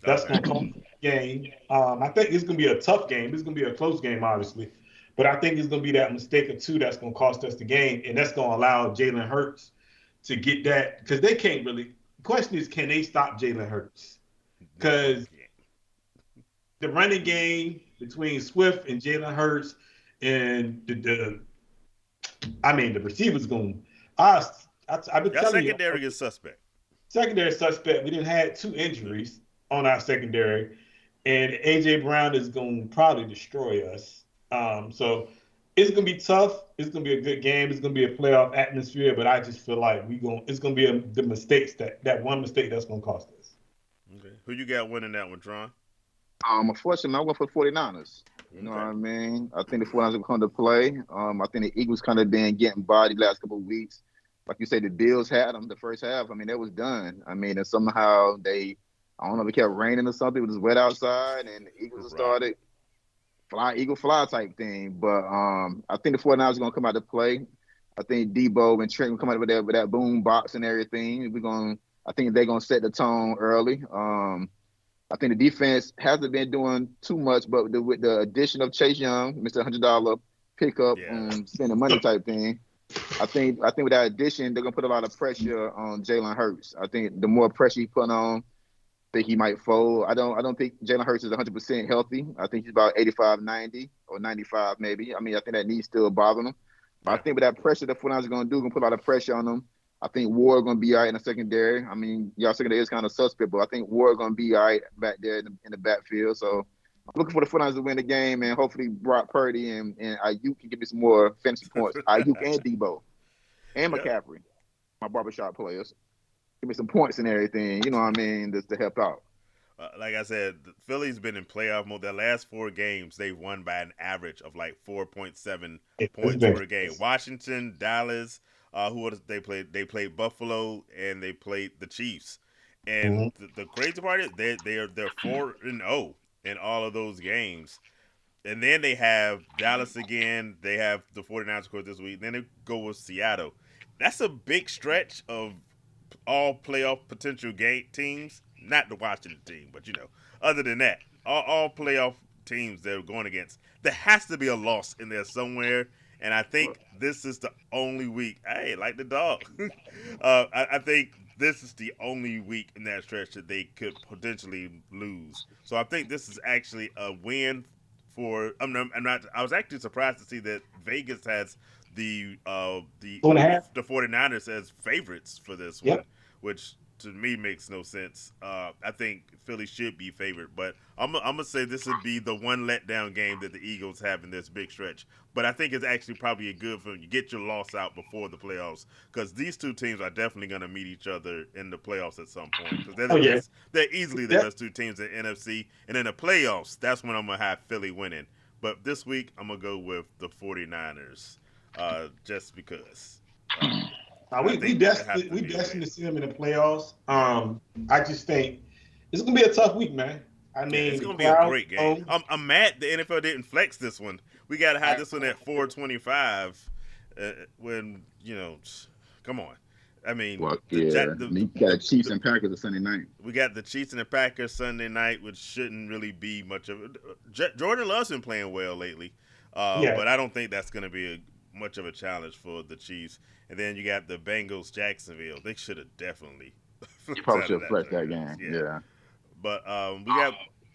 that's going to come the game. I think it's going to be a tough game. It's going to be a close game, obviously. But I think it's going to be that mistake or two that's going to cost us the game, and that's going to allow Jalen Hurts to get that. Because they can't really – the question is, can they stop Jalen Hurts? Because the running game between Swift and Jalen Hurts and the receivers going – I've been telling you. Secondary is suspect. Secondary suspect. We didn't have 2 injuries on our secondary, and A.J. Brown is going to probably destroy us. So it's going to be tough. It's going to be a good game. It's going to be a playoff atmosphere, but I just feel like it's going to be the mistakes that one mistake that's going to cost us. Okay. Who you got winning that one, Tron? Unfortunately, I'm going for the 49ers. You know what I mean? I think the 49ers will come to play. I think the Eagles kind of been getting bodied the last couple of weeks. Like you said, the Bills had them the first half. I mean, that was done. I mean, and somehow I don't know if it kept raining or something. It was wet outside, and the Eagles started eagle fly type thing. But I think the 49ers are going to come out to play. I think Debo and Trent will come out with that boom box and everything. I think they're going to set the tone early. I think the defense hasn't been doing too much, but with the addition of Chase Young, Mr. $100 pickup, spending money type thing, I think with that addition, they're gonna put a lot of pressure on Jalen Hurts. I think the more pressure you put on think he might fold. I don't think Jalen Hurts is 100% healthy. I think he's about 85, 90, or 95 maybe. I mean, I think that knee's still bothering him. But Yeah. I think with that pressure the 49ers are going to do, going to put a lot of pressure on them. I think Ward going to be all right in the secondary. I mean, y'all secondary is kind of suspect, but I think Ward going to be all right back there in the backfield. So I'm looking for the 49ers to win the game, and hopefully Brock Purdy and Ayuk can give me some more fantasy points. Ayuk and Debo and Yeah. McCaffrey, my barbershop players. Give me some points and everything, you know what I mean, just to help out. Like I said, Philly's been in playoff mode. Their last 4 games, they've won by an average of like 4.7 points per game. Washington, Dallas, who was they played? They played Buffalo and they played the Chiefs. And the crazy part is they're 4-0 in all of those games. And then they have Dallas again. They have the 49ers, of course, this week. Then they go with Seattle. That's a big stretch of all playoff potential game teams. Not the Washington team, but other than that, all playoff teams they're going against, there has to be a loss in there somewhere. And I think this is the only week. Hey, like the dog. I think this is the only week in that stretch that they could potentially lose. So I think this is actually a win for. I was actually surprised to see that Vegas has the 49ers as favorites for this one, which to me makes no sense. I think Philly should be favored, but I'm gonna say this would be the one letdown game that the Eagles have in this big stretch. But I think it's actually probably a good for them. You get your loss out before the playoffs, because these two teams are definitely going to meet each other in the playoffs at some point. Because they're easily the best two teams in the NFC, and in the playoffs, that's when I'm gonna have Philly winning. But this week, I'm gonna go with the 49ers, just because. We destined to see them in the playoffs. I just think it's gonna be a tough week, man. I mean, it's gonna be a great game. I'm mad the NFL didn't flex this one. We gotta have this one at 425. When come on. I mean, you got Chiefs and Packers on Sunday night. We got the Chiefs and the Packers Sunday night, which shouldn't really be much of it. Jordan Love's been playing well lately, but I don't think that's gonna be much of a challenge for the Chiefs. And then you got the Bengals Jacksonville. They should have definitely. You probably should have flexed that game. Yeah. But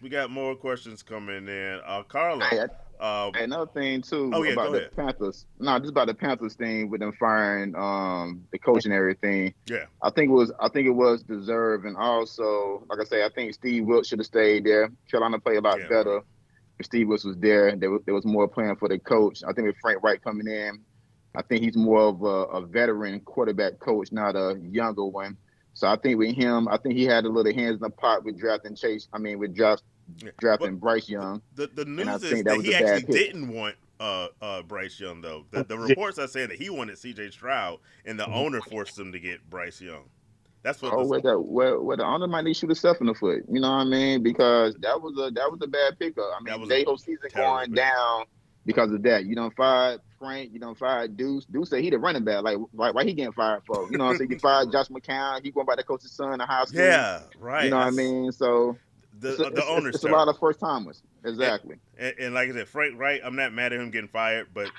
we got more questions coming in. Carlo. Another thing too about the Panthers. No, just about the Panthers thing with them firing the coach and everything. Yeah. I think it was deserved, and also, like I say, I think Steve Wilkes should have stayed there. Carolina played a lot better if Steve Wilkes was there. There was more plan for the coach. I think with Frank Wright coming in, I think he's more of a veteran quarterback coach, not a younger one. So I think with him, I think he had a little hands in the pot with drafting Bryce Young. The news is that he actually didn't want Bryce Young, though. The reports are saying that he wanted C.J. Stroud, and the owner forced him to get Bryce Young. That's what. Where the owner might need to shoot himself in the foot. You know what I mean? Because that was a bad pickup. I mean, their whole season going down because of that. You done fired Frank. You done fired Deuce. Deuce said he the running back. Like, why he getting fired for? You know what I'm saying? You fired Josh McCown. He going by the coach's son in high school. Yeah, right. You know what I mean? So the owner's it's a lot of first timers. Exactly. And like I said, Frank Wright, I'm not mad at him getting fired, but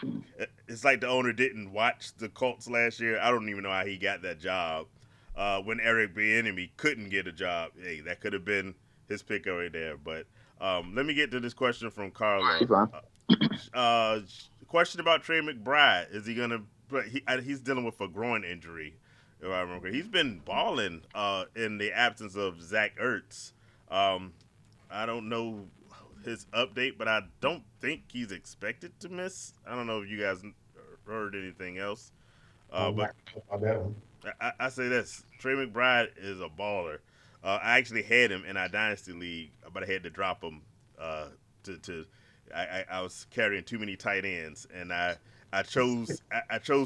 it's like the owner didn't watch the Colts last year. I don't even know how he got that job. When Eric Bieniemy couldn't get a job, hey, that could have been his pick right there. But let me get to this question from Carlo. Question about Trey McBride. Is he gonna? He's dealing with a groin injury, if I remember. He's been balling in the absence of Zach Ertz. I don't know his update, but I don't think he's expected to miss. I don't know if you guys heard anything else. But I say this: Trey McBride is a baller. I actually had him in our dynasty league, but I had to drop him. I was carrying too many tight ends, and I chose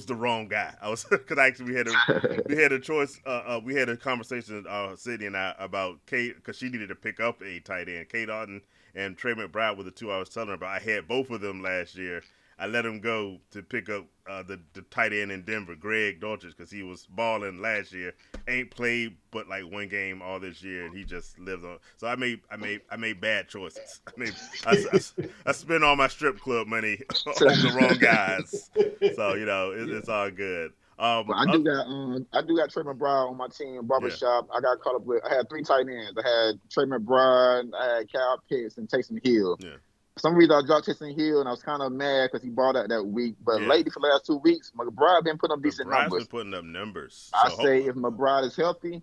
the wrong guy. I was because actually we had a choice. We had a conversation, Sydney and I, about Kate, because she needed to pick up a tight end. Kate Otten and Trey McBride were the two I was telling her about. I had both of them last year. I let him go to pick up the tight end in Denver, Greg Dulcich, because he was balling last year. Ain't played but like one game all this year, and he just lives on. So I made bad choices. I spent all my strip club money on the wrong guys. So it's all good. But I do got Trey McBride on my team, barbershop. I got caught up with. I had 3 tight ends. I had Trey McBride, I had Cal Pitts, and Taysom Hill. Yeah. For some reason, I dropped Taysom Hill, and I was kind of mad because he balled out that week. But lately, for the last 2 weeks, McBride been putting up decent numbers. Been putting up numbers. I say if McBride is healthy,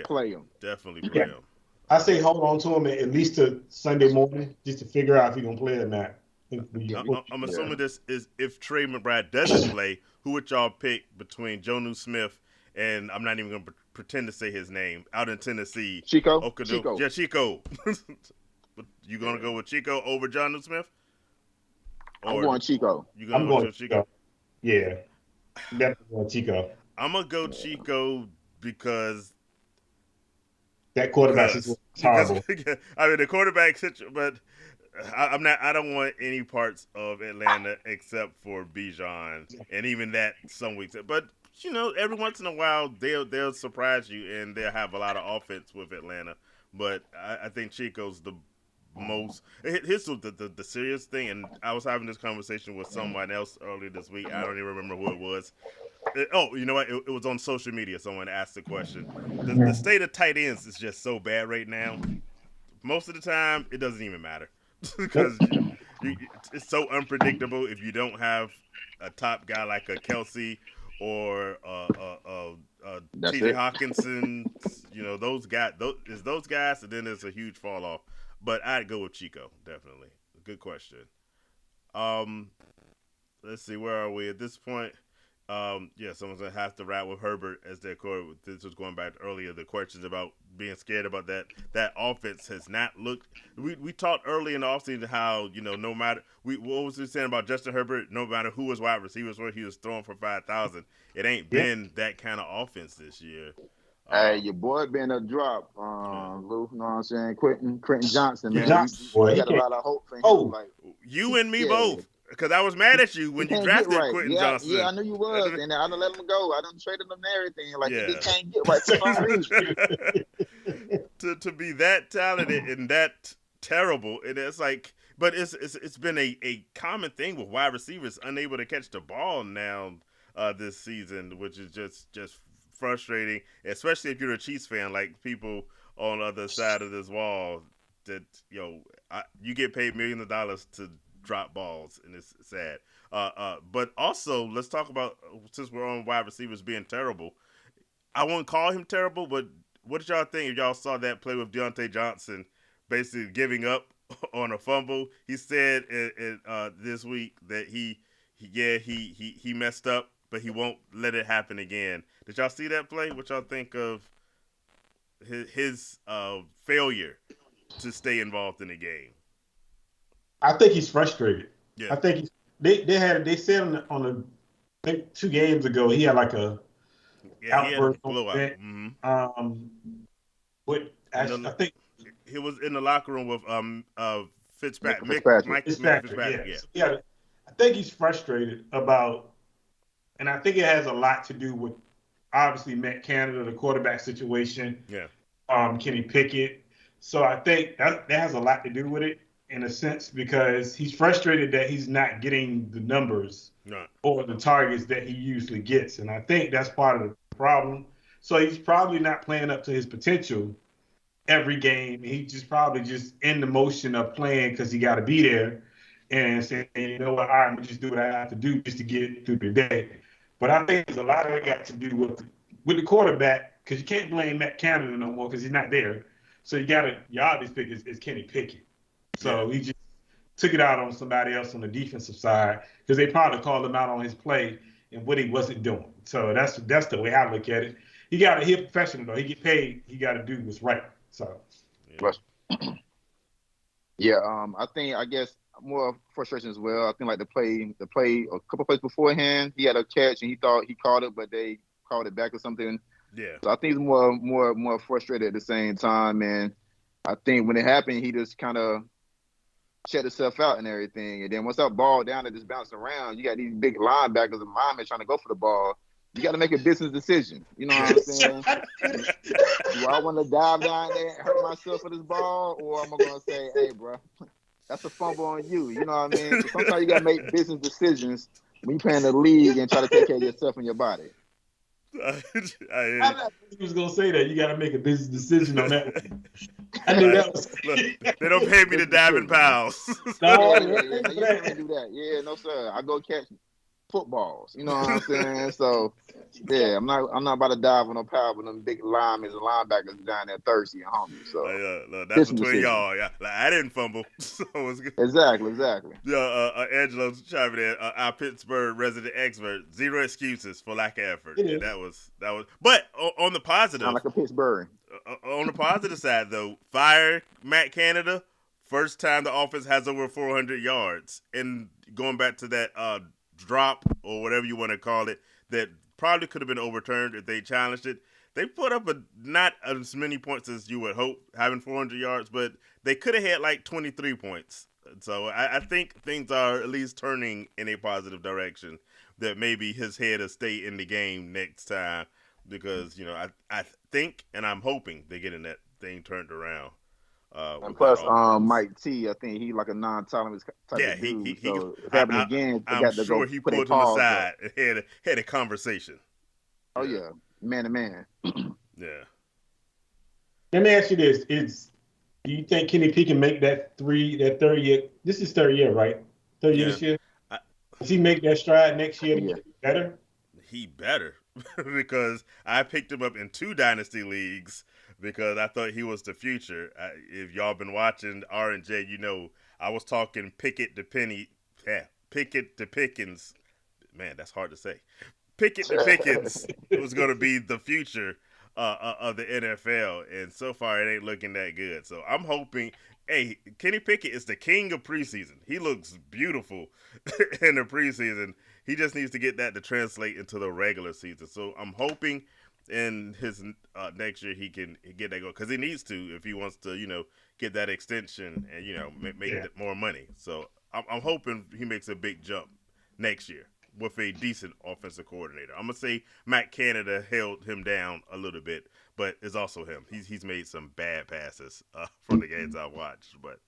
play him. Definitely play him. I say hold on to him at least to Sunday morning just to figure out if he's gonna play or not. I'm assuming this is if Trey McBride doesn't play, who would y'all pick between Jonnu Smith and I'm not even gonna pretend to say his name out in Tennessee? Chico. Yeah, Chico. You gonna go with Chico over Jonnu Smith? I'm going Chico. I'm going Chico. Yeah, definitely going Chico. I'm gonna go Chico because that quarterback is horrible. I mean, the quarterback situation, but I'm not. I don't want any parts of Atlanta except for Bijan, and even that some weeks. But every once in a while they'll surprise you, and they'll have a lot of offense with Atlanta. But I think Chico's the most. Here's the serious thing, and I was having this conversation with someone else earlier this week. I don't even remember who it was. You know what? It was on social media. Someone asked the question. The state of tight ends is just so bad right now. Most of the time, it doesn't even matter because it's so unpredictable. If you don't have a top guy like a Kelsey or T.J. Hawkinson, those guys, and then there's a huge fall off. But I'd go with Chico, definitely. Good question. Let's see, where are we at this point? Someone's going to have to ride with Herbert as their quarterback. This was going back earlier, the questions about being scared about that. That offense has not looked – we talked early in the offseason how, no matter – what was we saying about Justin Herbert? No matter who was wide receivers where he was throwing for 5,000. It ain't been that kind of offense this year. Hey, your boy been a drop, Lou. You know what I'm saying? Quentin Johnson, man. Boy, he got a lot of hope for him. You and me both. Because I was mad at you when you drafted Quentin Johnson. Yeah, I knew you was, and I done let him go. I done traded him and everything. Like, he just can't get right for some reason. to be that talented and that terrible, and it's like, but it's been a common thing with wide receivers unable to catch the ball now this season, which is just frustrating, especially if you're a Chiefs fan, like people on the other side of this wall. That you get paid millions of dollars to drop balls, and it's sad. But also, let's talk about, since we're on wide receivers being terrible, I won't call him terrible, but what did y'all think if y'all saw that play with Deontay Johnson basically giving up on a fumble? He said this week that he messed up, but he won't let it happen again. Did y'all see that play? What y'all think of his failure to stay involved in the game? I think he's frustrated. Yeah. I think they said on I think 2 games ago he had like a outburst blowout. I think he was in the locker room with Fitzpatrick. Mike Fitzpatrick. Yeah. I think he's frustrated about, and I think it has a lot to do with obviously Matt Canada, the quarterback situation. Yeah. Kenny Pickett. So I think that has a lot to do with it, in a sense, because he's frustrated that he's not getting the numbers or the targets that he usually gets. And I think that's part of the problem. So he's probably not playing up to his potential every game. He's just probably just in the motion of playing because he got to be there and saying, you know what, all right, I'm going to just do what I have to do just to get through the day. But I think there's a lot of it got to do with the quarterback, because you can't blame Matt Canada no more because he's not there. So your obvious pick is Kenny Pickett. So he just took it out on somebody else on the defensive side because they probably called him out on his play and what he wasn't doing. So that's the way I look at it. He a professional though. He get paid. He got to do what's right. So I guess more frustration as well. I think like the play a couple plays beforehand, he had a catch and he thought he caught it, but they called it back or something. Yeah. So I think he's more frustrated at the same time, and I think when it happened, he just kind of shut himself out and everything. And then once that ball down and just bouncing around, you got these big linebackers and linemen trying to go for the ball. You got to make a business decision. You know what I'm saying? Do I want to dive down there and hurt myself for this ball, or am I going to say, hey, bro, that's a fumble on you? You know what I mean? So sometimes you got to make business decisions when you play in the league and try to take care of yourself and your body. I, I thought he was gonna say that. You got to make a business decision on that. I knew that was. Look, they don't pay me to dive in piles. No, Yeah, you can't really do that. Yeah, no sir. I go catch footballs. You know what I'm saying? So yeah, I'm not about to dive on no power with them big linemen and linebackers down there thirsty and hungry. So Look, that's business between decision. y'all. Yeah, like, I didn't fumble, so it's good. Exactly. Yeah, Angelo's chiming in. Our Pittsburgh resident expert. Zero excuses for lack of effort. And that was. But on the positive, Sound like a Pittsburgh. On the positive side, though, fire Matt Canada. First time the offense has over 400 yards, and going back to that drop or whatever you want to call it, that probably could have been overturned if they challenged it. They put up not as many points as you would hope, having 400 yards, but they could have had like 23 points. So I think things are at least turning in a positive direction. That maybe his head will stay in the game next time, because I think and I'm hoping they're getting that thing turned around. And plus, Mike T, I think he like a non-tolerance type of dude. So if it happened again, they got to sure go he put pulled him aside and had a conversation. Oh yeah, man to man. Yeah. Let me ask you this: do you think Kenny P can make that third year? This is third year, right? Third year this year. Does he make that stride next year to get better? He better, because I picked him up in 2 dynasty leagues because I thought he was the future. If y'all been watching R&J, I was talking Pickett to Pickens. Man, that's hard to say. Pickett to Pickens was going to be the future of the NFL, and so far it ain't looking that good. So I'm hoping. Hey, Kenny Pickett is the king of preseason. He looks beautiful in the preseason. He just needs to get that to translate into the regular season. So I'm hoping in his next year he can get that going, because he needs to if he wants to, get that extension and make more money. So I'm hoping he makes a big jump next year with a decent offensive coordinator. I'm gonna say Matt Canada held him down a little bit, but it's also him. He's made some bad passes from the games I watched, but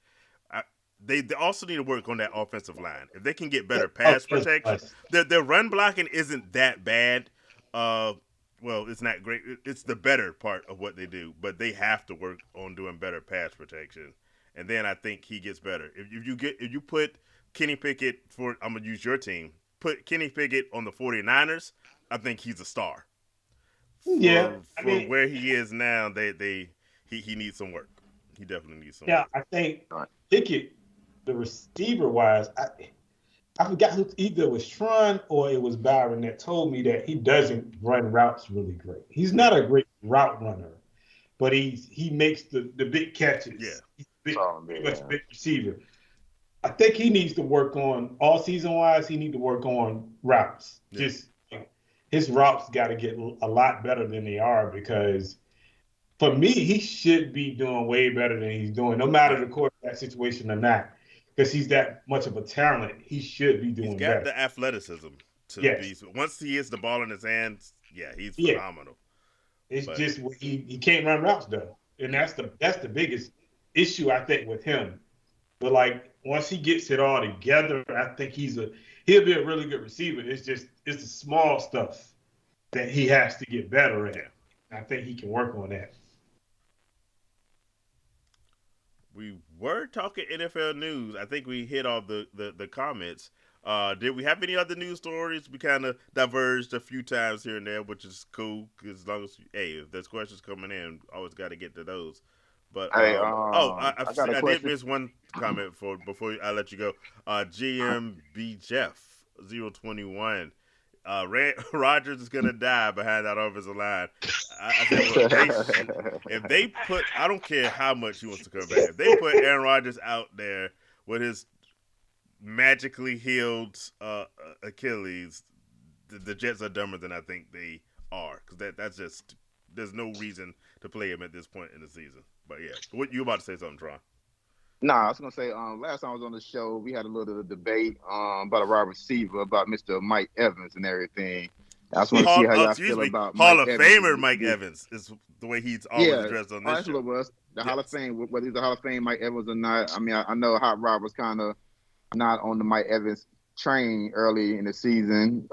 they also need to work on that offensive line. If they can get better pass protection, their run blocking isn't that bad. Well, it's not great. It's the better part of what they do, but they have to work on doing better pass protection, and then I think he gets better. If you put Kenny Pickett I'm gonna use your team. Put Kenny Pickett on the 49ers, I think he's a star. For where he is now, he needs some work. He definitely needs some work. I think Pickett, the receiver-wise, I forgot who, either it was Tron or it was Byron that told me that he doesn't run routes really great. He's not a great route runner, but he makes the big catches. Yeah. He's much big receiver. I think he needs to work on, all season-wise, he needs to work on routes. Yeah. Just his routes got to get a lot better than they are, because for me, he should be doing way better than he's doing, no matter the quarterback situation or not, because he's that much of a talent. He should be doing better. He's got the athleticism to be. Once he gets the ball in his hands, he's phenomenal. It's just he can't run routes though, and that's the biggest issue I think with him. But once he gets it all together, I think he'll be a really good receiver. It's the small stuff that he has to get better at. I think he can work on that. We were talking NFL news. I think we hit all the comments. Did we have any other news stories? We kind of diverged a few times here and there, which is cool, because as long as if there's questions coming in, always got to get to those. But I did miss one comment before I let you go. GMB Jeff 021. Rodgers is gonna die behind that offensive line. I said, look, if they put, I don't care how much he wants to come back. If they put Aaron Rodgers out there with his magically healed Achilles, the Jets are dumber than I think they are, because that's just, there's no reason to play him at this point in the season. But what you about to say something, Tron? Nah, I was gonna say last time I was on the show, we had a little debate about a wide receiver, about Mr. Mike Evans and everything. I just want to see how y'all feel about Hall of Famer Mike Evans is the way he's always addressed on this show. The Hall of Fame, whether he's the Hall of Fame Mike Evans or not. I mean, I know Hot Rod was kind of not on the Mike Evans train early in the season.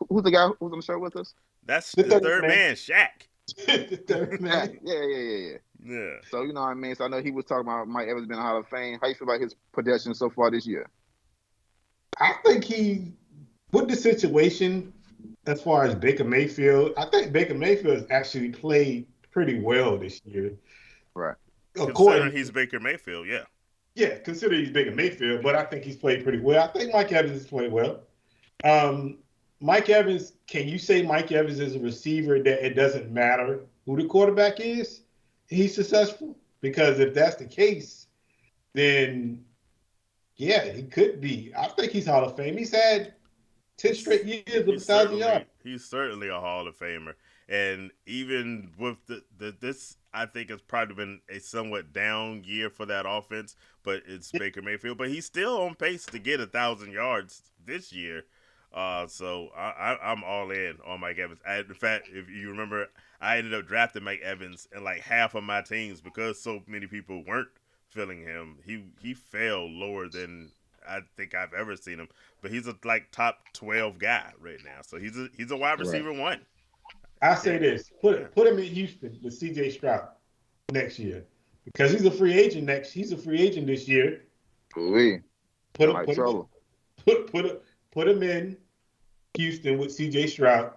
Who's the guy who's on the show with us? That's The the third third man. man, Shaq. The third man. Yeah. Yeah. So you know what I mean. So I know he was talking about Mike Evans being in the Hall of Fame. How you feel about his production so far this year? I think he, with the situation as far as Baker Mayfield, I think Baker Mayfield has actually played pretty well this year. Right. Considering According, he's Baker Mayfield, yeah. yeah, consider he's Baker Mayfield, but I think he's played pretty well. I think Mike Evans has played well. Um, Mike Evans, can you say Mike Evans is a receiver that it doesn't matter who the quarterback is? He's successful? Because if that's the case, then yeah, he could be. I think he's Hall of Fame. He's had 10 straight years of 1,000 yards. He's certainly a Hall of Famer, and even with this, I think it's probably been a somewhat down year for that offense. But it's Baker Mayfield, but he's still on pace to get 1,000 yards this year. So I'm all in on Mike Evans. In fact, if you remember, I ended up drafting Mike Evans in like half of my teams because so many people weren't feeling him. He fell lower than I think I've ever seen him, but he's a like top 12 guy right now. So he's a wide receiver one. I say this: put him in Houston with C.J. Stroud next year because he's a free agent He's a free agent this year. Ooh, Put like trouble. Put him in Houston with C.J. Stroud,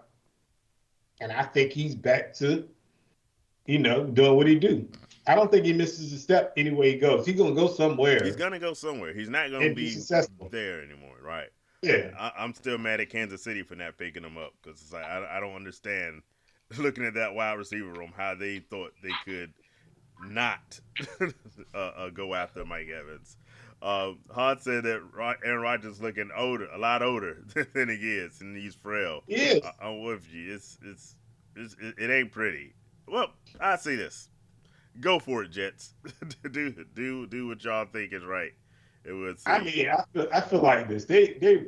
and I think he's back to, doing what he do. I don't think he misses a step anywhere he goes. He's gonna go somewhere. He's gonna go somewhere. He's not gonna be successful there anymore, right? Yeah. I'm still mad at Kansas City for not picking him up because it's like I don't understand looking at that wide receiver room how they thought they could not go after Mike Evans. Hart said that Aaron Rodgers looking a lot older than he is, and he's frail. Yes. I'm with you. It ain't pretty. Well, I see this. Go for it, Jets. do what y'all think is right. It would. I mean, I feel like this. They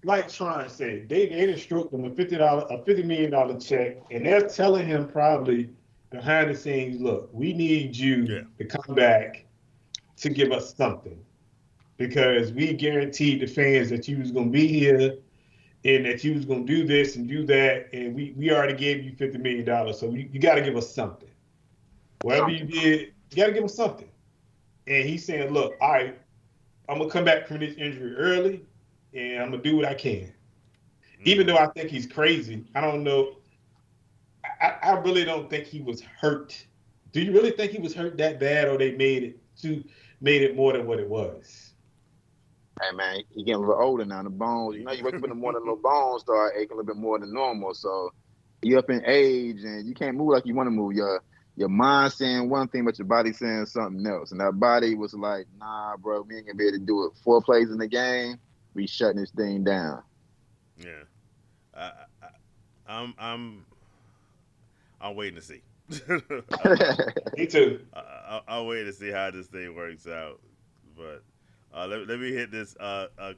like Tron said, they just stroked him a $50 million check, and they're telling him probably behind the scenes, look, we need you to come back to give us something. Because we guaranteed the fans that you was gonna be here and that you was gonna do this and do that, and we already gave you $50 million, so you gotta give us something. Whatever you did, you gotta give us something. And he's saying, look, all right, I'm gonna come back from this injury early and I'm gonna do what I can. Even though I think he's crazy, I don't know. I really don't think he was hurt. Do you really think he was hurt that bad, or they made it more than what it was? Hey man, he getting a little older now. The bones, you wake up in the morning, the bones start aching a little bit more than normal. So you up in age and you can't move like you want to move. Your mind saying one thing, but your body saying something else. And that body was like, nah, bro, we ain't gonna be able to do it. 4 plays in the game, we shutting this thing down. Yeah, I'm waiting to see. Me too. I'll wait to see how this thing works out. But let me hit this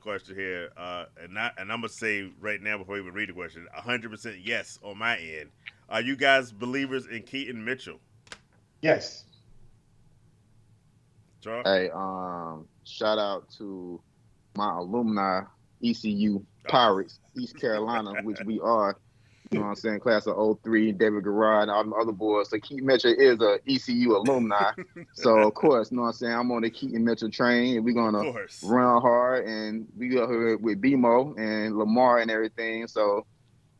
question here, and I'm gonna say right now before we even read the question, 100% yes on my end. Are you guys believers in Keaton Mitchell? Yes. Charles? Hey, shout out to my alumni, ECU Pirates, East Carolina, which we are. You know what I'm saying? Class of 03, David Garrard, and all the other boys. So Keaton Mitchell is a ECU alumni. So, of course, you know what I'm saying? I'm on the Keaton Mitchell train, and we're going to run hard. And we got here with BMO and Lamar and everything. So, you know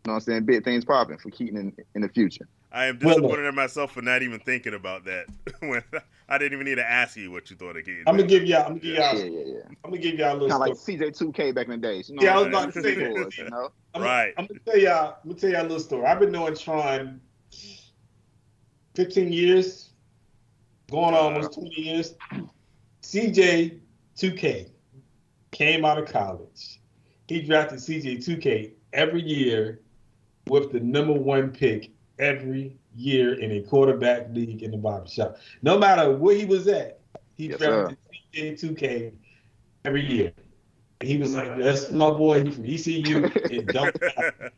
what I'm saying? Big things popping for Keaton in the future. I am disappointed in myself for not even thinking about that. When I didn't even need to ask you what you thought of Keaton. I'm gonna give y'all a little kind of like CJ2K back in the days. You know, I was about to say that. You know? Right. I'm gonna tell y'all a little story. I've been knowing Tron 15 years, going on almost 20 years. CJ2K came out of college. He drafted CJ2K every year with the #1 pick every year in a quarterback league in the barbershop. No matter where he was at, he drafted CJ2K every year. He was like, that's my boy. He's from ECU. It don't matter.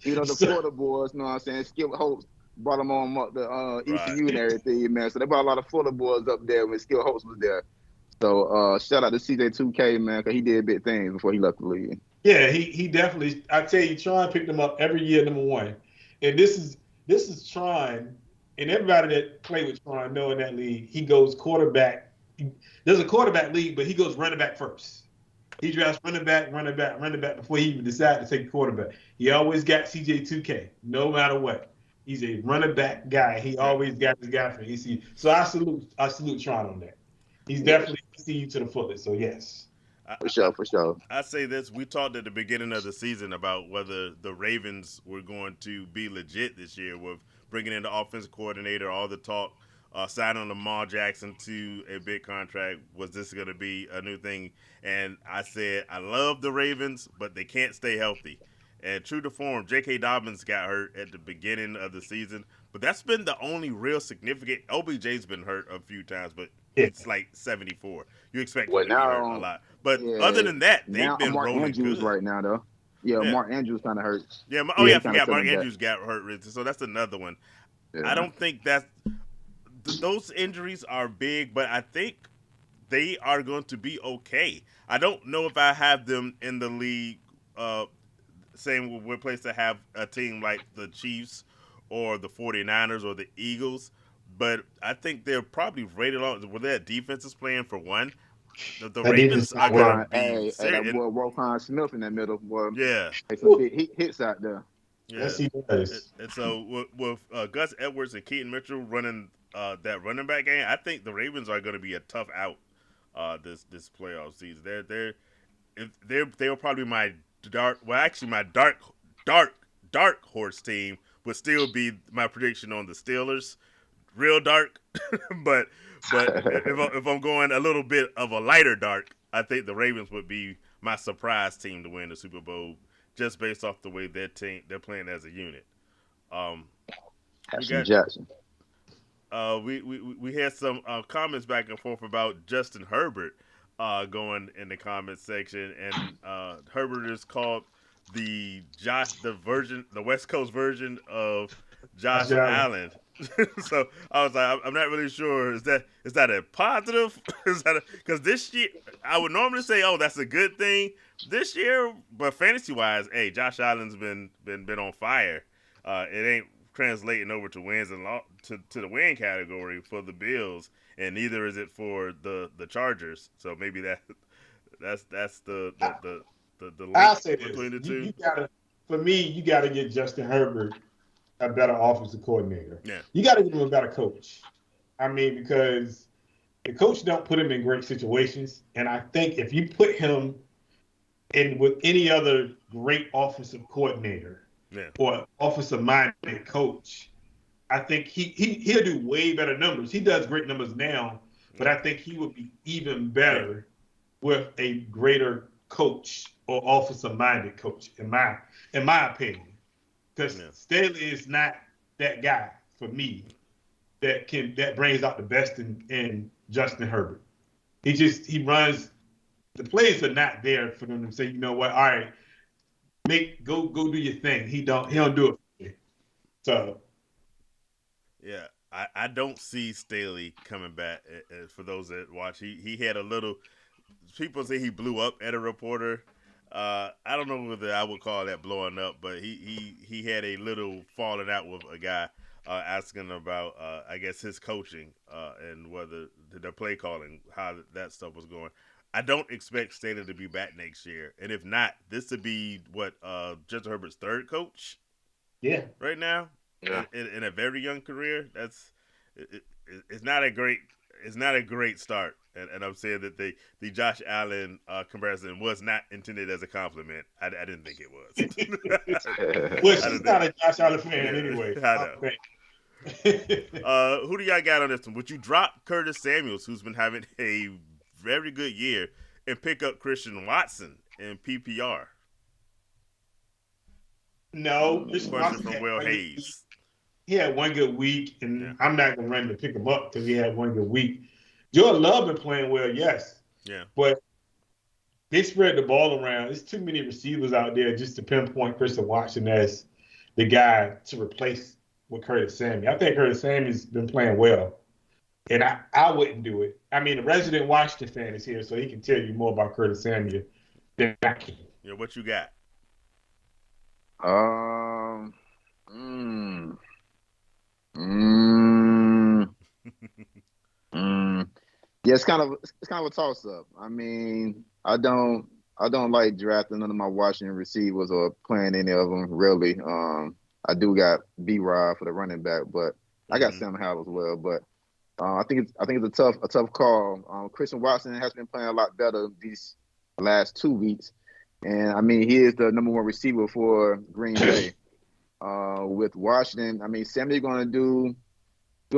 You know, the Florida boys, you know what I'm saying? Skip Holtz brought them on up the ECU and everything, man. So they brought a lot of Florida boys up there when Skip Holtz was there. So shout out to CJ2K, man, because he did big things before he left the league. Yeah, he definitely. I tell you, Tron picked him up every year, number one, and this is Tron, and everybody that played with Tron know in that league, he goes quarterback. There's a quarterback league, but he goes running back first. He drafts running back before he even decides to take quarterback. He always got CJ2K, no matter what. He's a running back guy. He Yeah. always got his guy for ECU. So I salute Tron on that. He's definitely ECU to the fullest. So yes. For sure, for sure. I say this: we talked at the beginning of the season about whether the Ravens were going to be legit this year with bringing in the offensive coordinator, all the talk, signing Lamar Jackson to a big contract. Was this going to be a new thing? And I said I love the Ravens, but they can't stay healthy. And true to form, J.K. Dobbins got hurt at the beginning of the season, but that's been the only real significant. OBJ's been hurt a few times, but Yeah. it's like 74. You expect him Well, to be hurt a now, lot. But yeah, other than that, they've now been Mark rolling Andrews good. right now though. Yeah, Yeah. Mark Andrews kind of hurt. Yeah, Yeah, I forgot Mark back. Andrews got hurt, so that's another one. Yeah. I don't think that those injuries are big, but I think they are going to be okay. I don't know if I have them in the league, same with place to have a team like the Chiefs or the 49ers or the Eagles, but I think they're probably rated on where their defense is playing for one. The That Ravens defense are is going to be Hey, that serious. boy Roquan Smith in that middle, boy. Yeah, Hey, some big hits out there. yeah. Yes, he does. And so with Gus Edwards and Keaton Mitchell running that running back game, I think the Ravens are going to be a tough out this playoff season. They're probably my dark horse team would still be my prediction on the Steelers. Real dark, but if I'm going a little bit of a lighter dark, I think the Ravens would be my surprise team to win the Super Bowl just based off the way they're playing as a unit. Jackson. We had some comments back and forth about Justin Herbert going in the comments section, and Herbert is called the West Coast version of Josh Allen. So I was like, I'm not really sure. Is that a positive? Because this year I would normally say, oh, that's a good thing. This year, but fantasy wise, hey, Josh Allen's been on fire. It ain't translating over to wins and to the win category for the Bills, and neither is it for the Chargers. So maybe that's the I'll link say this: between the two. you gotta get Justin Herbert a better offensive coordinator. Yeah. You got to give him a better coach. I mean, because the coach don't put him in great situations, and I think if you put him in with any other great offensive coordinator or offensive-minded coach, I think he'll do way better numbers. He does great numbers now, but I think he would be even better with a greater coach or offensive-minded coach, in my opinion. Because Staley is not that guy for me that brings out the best in Justin Herbert. He runs. The plays are not there for them to say, you know what, all right, go do your thing. He don't do it for you. So yeah, I don't see Staley coming back. For those that watch, he had a little. People say he blew up at a reporter. I don't know whether I would call that blowing up, but he had a little falling out with a guy asking about I guess his coaching and whether the play calling, how that stuff was going. I don't expect Staley to be back next year, and if not, this would be what Justin Herbert's third coach. Yeah, right now, in a very young career, it's not a great start. And I'm saying that the Josh Allen comparison was not intended as a compliment. I didn't think it was. Well, she's not a Josh Allen fan anyway. I know. Who do y'all got on this one? Would you drop Curtis Samuels, who's been having a very good year, and pick up Christian Watson in PPR? No. Question from Will Hayes. He had one good week, and I'm not going to run to pick him up because he had one good week. Jordan Love been playing well, yes. Yeah. But they spread the ball around. There's too many receivers out there just to pinpoint Christian Watson as the guy to replace with Curtis Samuel. I think Curtis Samuel's been playing well, and I wouldn't do it. I mean, the resident Washington fan is here, so he can tell you more about Curtis Samuel than I can. Yeah, what you got? Um. Mm, mm, mm. Yeah, it's kind of a toss up. I mean, I don't like drafting none of my Washington receivers or playing any of them really. I do got B-Rod for the running back, but I got Mm-hmm. Sam Howell as well. But I think it's a tough call. Christian Watson has been playing a lot better these last 2 weeks, and I mean he is the number one receiver for Green Bay. With Washington, I mean Samuel's gonna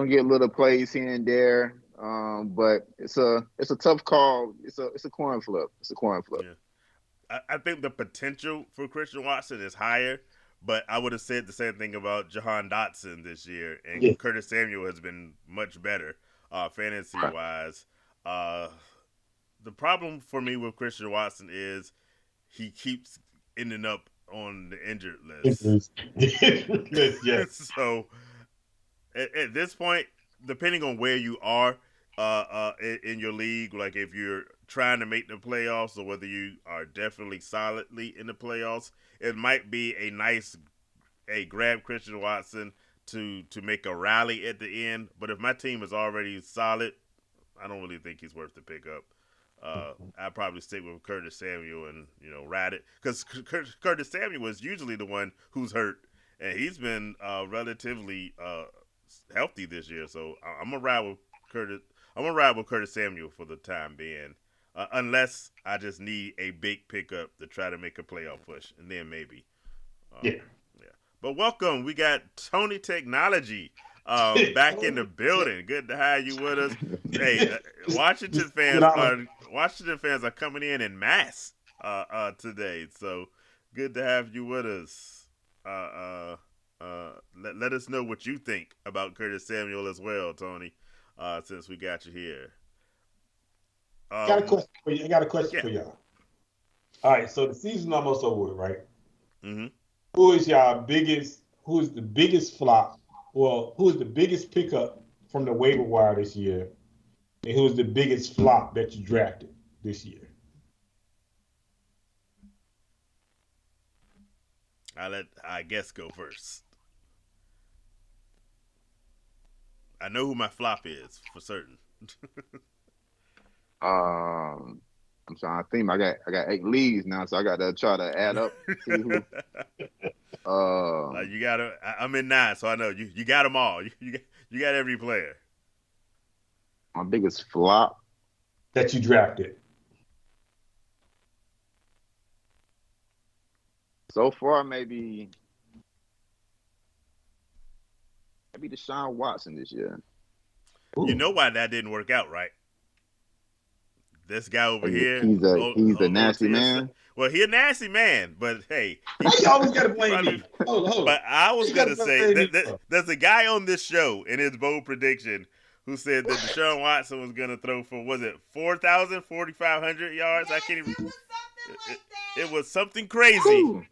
get little plays here and there, but it's a tough call. It's a coin flip. It's a coin flip. Yeah. I think the potential for Christian Watson is higher, but I would have said the same thing about Jahan Dotson this year, and Yeah. Curtis Samuel has been much better fantasy Right. wise. Uh, the problem for me with Christian Watson is he keeps ending up on the injured list. Yes. So at this point, depending on where you are in your league, like if you're trying to make the playoffs or whether you are definitely solidly in the playoffs, it might be a grab Christian Watson to make a rally at the end. But if my team is already solid, I don't really think he's worth the pickup. I'd probably stick with Curtis Samuel and ride it because Curtis Samuel is usually the one who's hurt, and he's been relatively healthy this year. So I'm gonna ride with Curtis. I'm gonna ride with Curtis Samuel for the time being, unless I just need a big pickup to try to make a playoff push, and then maybe. Yeah. Yeah. But welcome, we got Tony Technology back in the building. Good to have you with us. Hey, Washington fans are coming in mass today, so good to have you with us. Let us know what you think about Curtis Samuel as well, Tony, since we got you here. Got a question for you. I got a question Yeah. for y'all. All right, so the season's almost over, right? Mm-hmm. Who is the biggest flop? Well, who is the biggest pickup from the waiver wire this year? And who is the biggest flop that you drafted this year? I guess go first. I know who my flop is for certain. I'm trying to think. I got 8 leagues now, so I got to try to add up. See who. You gotta. I'm in 9, so I know you got them all. You got every player. My biggest flop. That you drafted. So far, maybe Deshaun Watson this year. Ooh. You know why that didn't work out, right? This guy over here. He's a nasty man. Well, he a nasty man, but hey, Why you always got to blame me? Hold on. But I was You gonna gotta say blame me. there's a guy on this show in his bold prediction who said that Deshaun Watson was gonna throw for 4,000, 4,500 yards. I can't even. It was something like that. It was something crazy. Ooh,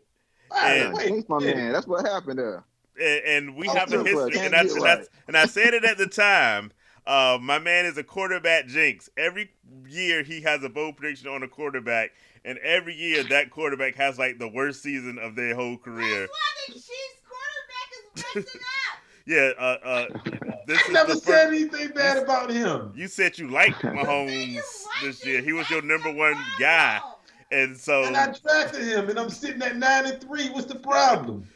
And- thanks, my man. That's what happened there. And we have a simple, history, can't and get right. I said it at the time. My man is a quarterback jinx. Every year he has a bold prediction on a quarterback, and every year that quarterback has like the worst season of their whole career. That's why the Chiefs quarterback is messing up. Yeah, this I is never the said first. anything bad about him. You said you liked Mahomes this year. He was your number one guy, and so And I drafted him, and I'm sitting at 9-3. What's the problem?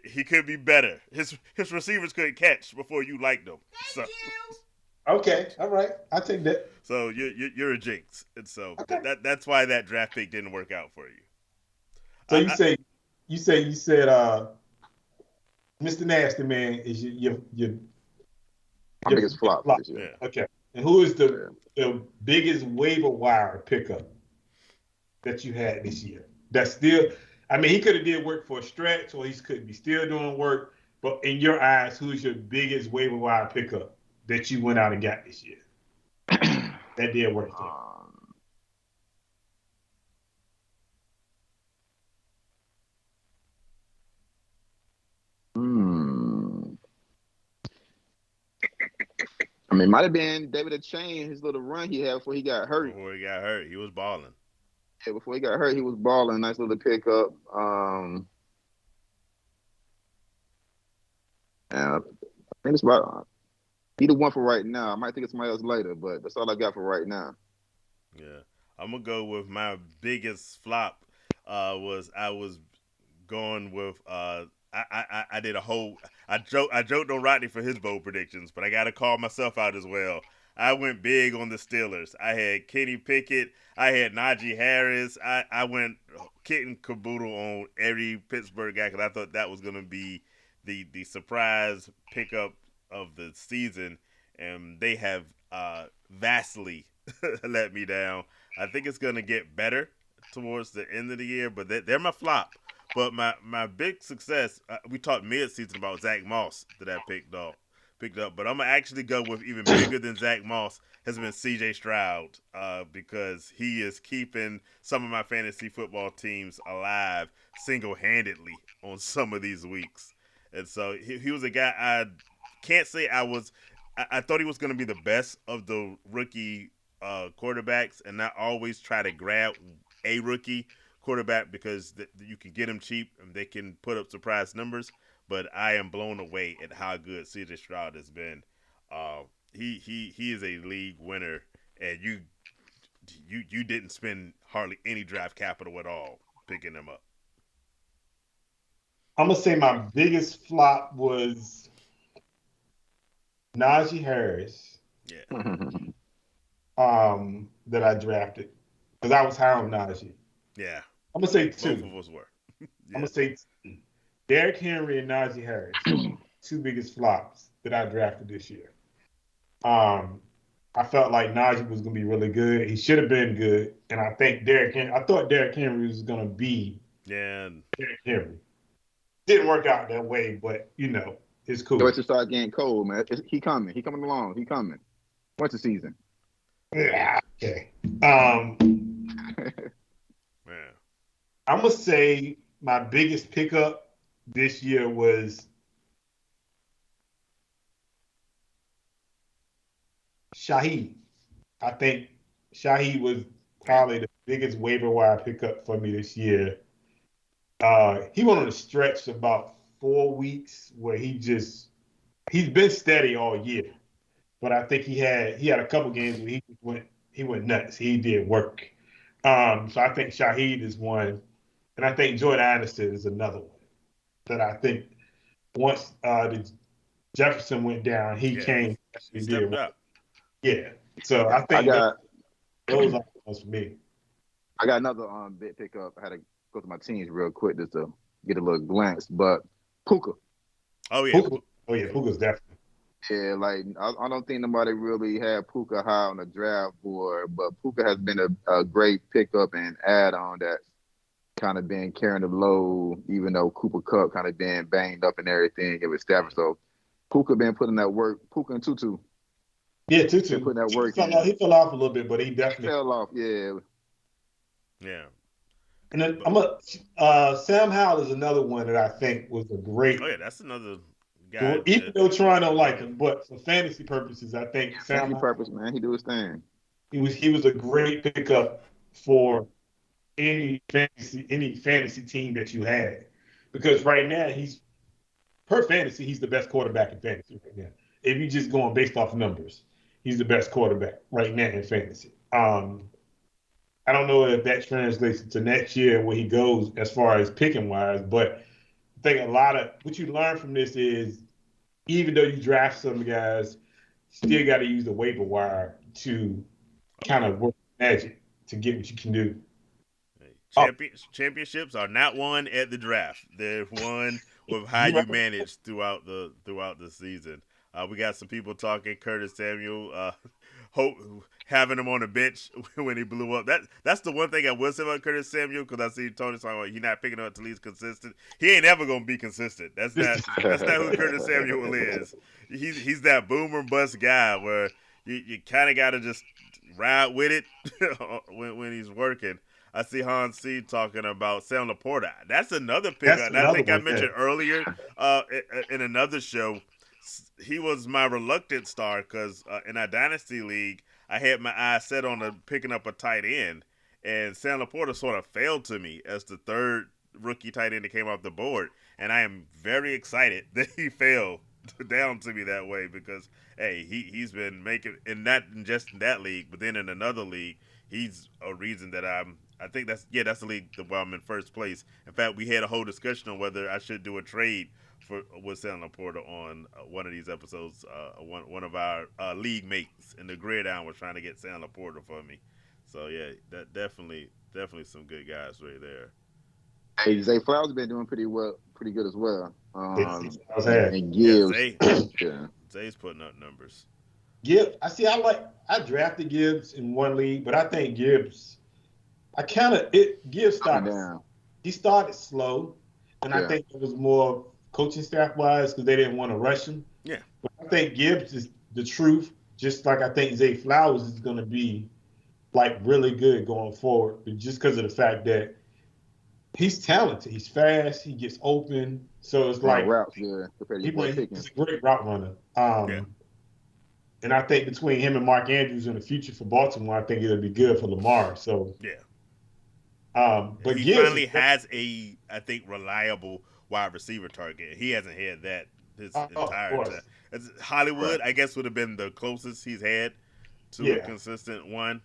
he could be better. His receivers couldn't catch before you liked them. Thank you. Okay, all right. I take that. So you're a jinx, and so Okay. that's why that draft pick didn't work out for you. So you said Mr. Nasty Man is your My biggest flop this year. Yeah. Okay. And who is the biggest waiver wire pickup that you had this year? That's still, I mean, he could have did work for a stretch, or he could be still doing work. But in your eyes, who's your biggest waiver wire pickup that you went out and got this year? That did work for you. I mean, it might have been David Chain, his little run he had before he got hurt. Before he got hurt, he was balling. Yeah, before he got hurt, he was balling. Nice little pickup. And I think it's about either one for right now. I might think of somebody else later, but that's all I got for right now. Yeah, I'm gonna go with my biggest flop. I was going with I did a whole I joked on Rodney for his bold predictions, but I got to call myself out as well. I went big on the Steelers. I had Kenny Pickett. I had Najee Harris. I went kit and caboodle on every Pittsburgh guy because I thought that was going to be the surprise pickup of the season, and they have vastly let me down. I think it's going to get better towards the end of the year, but they're my flop. But my big success, we talked mid-season about Zach Moss that I picked up. But I'm going to actually go with even bigger than Zach Moss has been C.J. Stroud because he is keeping some of my fantasy football teams alive single-handedly on some of these weeks. And so he was a guy I can't say I thought he was going to be the best of the rookie quarterbacks and not always try to grab a rookie quarterback because you can get them cheap and they can put up surprise numbers. But I am blown away at how good C.J. Stroud has been. He is a league winner, and you didn't spend hardly any draft capital at all picking him up. I'm gonna say my biggest flop was Najee Harris. Yeah. That I drafted because I was high on Najee. Yeah. I'm gonna say two. Both of us were. Yeah. I'm gonna say two. Derrick Henry and Najee Harris, two biggest flops that I drafted this year. I felt like Najee was gonna be really good. He should have been good, and I thought Derrick Henry was gonna be Derrick Henry. Didn't work out that way, but it's cool. So it's to start getting cold, man. He coming. He coming along. He coming. What's the season? Yeah. Okay. Man. I'm gonna say my biggest pickup this year was Shaheed. I think Shaheed was probably the biggest waiver wire pickup for me this year. He went on a stretch about 4 weeks where he's been steady all year, but I think he had a couple games where he went nuts. He did work. So I think Shaheed is one, and I think Jordan Anderson is another one that I think once the Jefferson went down, he came. He stepped up. Yeah. So I think those are ones for me. I got another big pickup. I had to go to my teams real quick just to get a little glance, but Puka. Oh yeah. Puka's definitely. Yeah, like I don't think nobody really had Puka high on the draft board, but Puka has been a great pickup and add-on that's kind of been carrying the load, even though Cooper Kupp kind of been banged up and everything. It was established. So Puka been putting that work. Puka and Tutu. Yeah, Tutu. Been putting that work He fell off a little bit, but he definitely fell off. Yeah. Yeah. And then Sam Howell is another one that I think was a great. Oh yeah, that's another guy. Even though Tron don't like him, but for fantasy purposes, I think Sam Fantasy purpose, man, he do his thing. He was a great pickup for any fantasy team that you had, because right now he's the best quarterback in fantasy right now. If you're just going based off numbers, he's the best quarterback right now in fantasy. I don't know if that translates to next year where he goes as far as picking wise, but I think a lot of what you learn from this is even though you draft some guys, still got to use the waiver wire to kind of work magic to get what you can do. Championships are not won at the draft; they're won with how you manage throughout the season. We got some people talking. Curtis Samuel, having him on the bench when he blew up. That's the one thing I will say about Curtis Samuel, because I see Tony talking about he's not picking up until he's consistent. He ain't ever gonna be consistent. That's not who Curtis Samuel is. He's that boomer bust guy where you kind of got to just ride with it when he's working. I see Hans C talking about Sam Laporta. That's another pickup. And I think I mentioned earlier in another show. He was my reluctant star because in our dynasty league, I had my eyes set on picking up a tight end, and Sam Laporta sort of failed to me as the third rookie tight end that came off the board, and I am very excited that he fell down to me that way because hey, he's been making in not just in that league, but then in another league, he's a reason that I think that's the league where I'm in first place. In fact, we had a whole discussion on whether I should do a trade with Sam Laporta on one of these episodes. One of our league mates in the gridiron was trying to get Sam Laporta for me. So yeah, that definitely some good guys right there. Hey, Zay Flowers been doing pretty good as well. And Yeah, Gibbs, Zay's putting up numbers. Gibbs, I drafted Gibbs in one league, but I think Gibbs started. He started slow, and I think it was more coaching staff wise because they didn't want to rush him. Yeah, but I think Gibbs is the truth. Just like I think Zay Flowers is going to be like really good going forward, but just because of the fact that he's talented, he's fast, he gets open, so it's like routes, he's a great route runner. And I think between him and Mark Andrews in the future for Baltimore, I think it'll be good for Lamar. So but he finally has a, I think, reliable wide receiver target. He hasn't had that his entire time. Hollywood, I guess, would have been the closest he's had to a consistent one.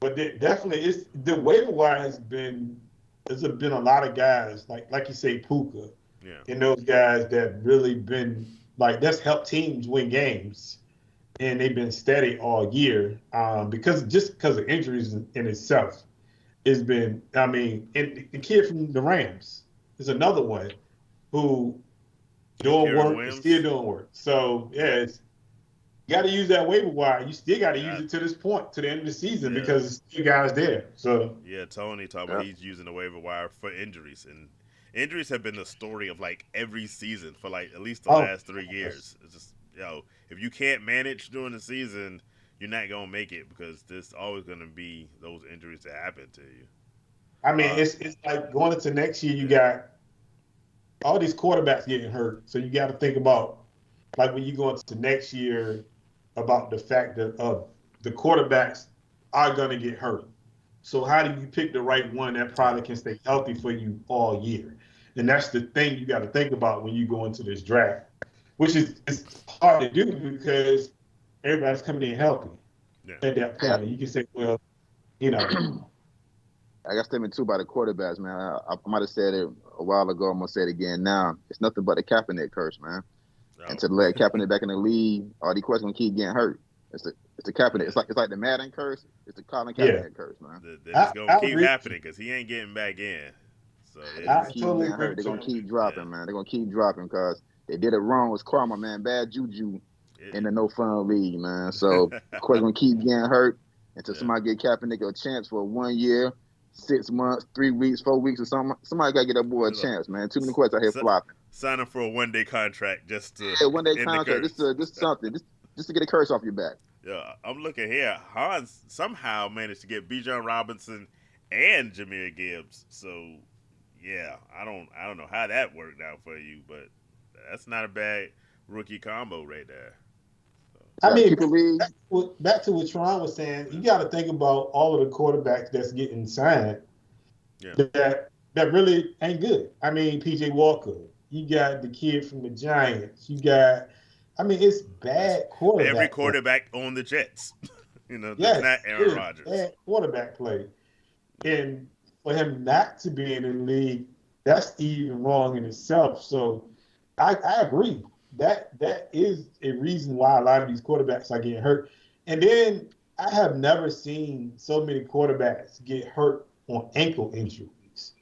But definitely, it's the waiver wire has been. There's been a lot of guys like you say, Puka, and those guys that really been like that's helped teams win games, and they've been steady all year because of injuries in itself. It's been, I mean, and the kid from the Rams is another one who doing work and still doing work. So yeah, you got to use that waiver wire. You still got to use it to this point, to the end of the season, because there's still guys there. So Tony talked about he's using the waiver wire for injuries, and injuries have been the story of like every season for like at least the last 3 years. It's just if you can't manage during the season, you're not gonna make it because there's always gonna be those injuries that happen to you. I mean, it's like going into next year, you got all these quarterbacks getting hurt, so you got to think about like when you go into next year about the fact that the quarterbacks are gonna get hurt. So how do you pick the right one that probably can stay healthy for you all year? And that's the thing you got to think about when you go into this draft, which is it's hard to do because everybody's coming in healthy at that point. You can say, well, I got statement too by the quarterbacks, man. I might have said it a while ago. I'm gonna say it again now. It's nothing but the Kaepernick curse, man. And to let Kaepernick back in the league, all these questions gonna keep getting hurt. It's the Kaepernick. It's like the Madden curse. It's the Colin Kaepernick curse, man. It's gonna keep happening because he ain't getting back in. So they're gonna keep dropping, man. They're gonna keep dropping because they did it wrong with karma, man. Bad juju in the no fun league, man. So of course gonna keep getting hurt until somebody get Kaepernick a chance for 1 year, 6 months, 3 weeks, 4 weeks, or something. Somebody gotta get that boy a chance, man. Too many questions out here flopping. Sign up for a 1 day contract just to 1 day contract. Just something. Just to get a curse off your back. Yeah, I'm looking here. Hans somehow managed to get Bijan Robinson and Jahmyr Gibbs. So yeah, I don't know how that worked out for you, but that's not a bad rookie combo right there. So. I mean, back to what Tron was saying, you got to think about all of the quarterbacks that's getting signed that really ain't good. I mean, PJ Walker, you got the kid from the Giants, you got. I mean, it's bad quarterback. Every quarterback on the Jets, that's not Aaron Rodgers. Bad quarterback play, and for him not to be in the league, that's even wrong in itself. So, I agree that is a reason why a lot of these quarterbacks are getting hurt. And then I have never seen so many quarterbacks get hurt on ankle injuries.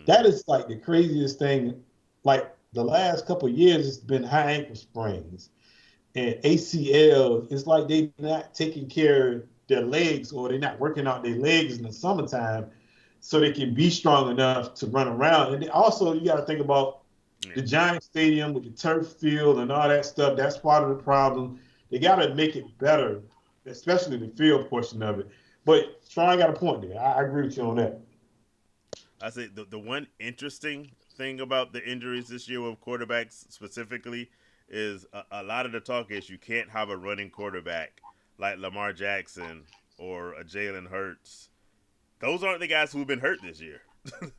That is like the craziest thing. Like the last couple of years, it's been high ankle sprains. And ACL, it's like they're not taking care of their legs or they're not working out their legs in the summertime so they can be strong enough to run around. And also, you got to think about the Giant Stadium with the turf field and all that stuff. That's part of the problem. They got to make it better, especially the field portion of it. But Tron got a point there. I agree with you on that. I say the one interesting thing about the injuries this year with quarterbacks specifically is a lot of the talk is you can't have a running quarterback like Lamar Jackson or a Jalen Hurts, those aren't the guys who've been hurt this year.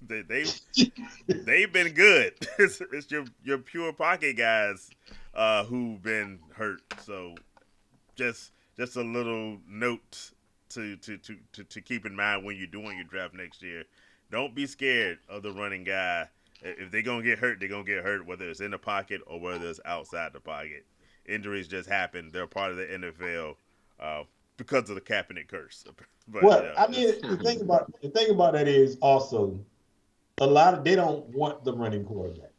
they've been good. It's your pure pocket guys who've been hurt. So just a little note to keep in mind when you're doing your draft next year. Don't be scared of the running guy. If they're gonna get hurt, they're gonna get hurt, whether it's in the pocket or whether it's outside the pocket. Injuries just happen. They're part of the NFL because of the Kaepernick curse. But well, I mean, the thing about that is also they don't want the running quarterback.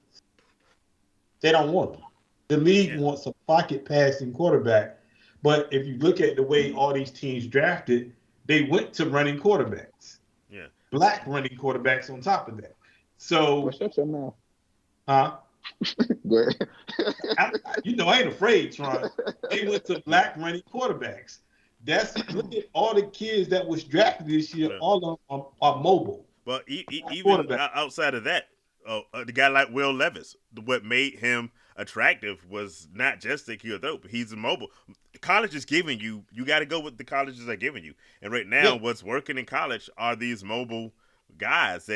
They don't want them. The league wants a pocket passing quarterback. But if you look at the way all these teams drafted, they went to running quarterbacks. Yeah. Black running quarterbacks on top of that. So, what's up now? Huh? Go ahead. I ain't afraid, Tron. They went to black running quarterbacks. Look at all the kids that was drafted this year. Yeah. All of them are mobile. But even outside of that, the guy like Will Levis, what made him attractive was not just that he was dope, but he's mobile. The college is giving you got to go with the colleges are giving you. And right now, what's working in college are these mobile guys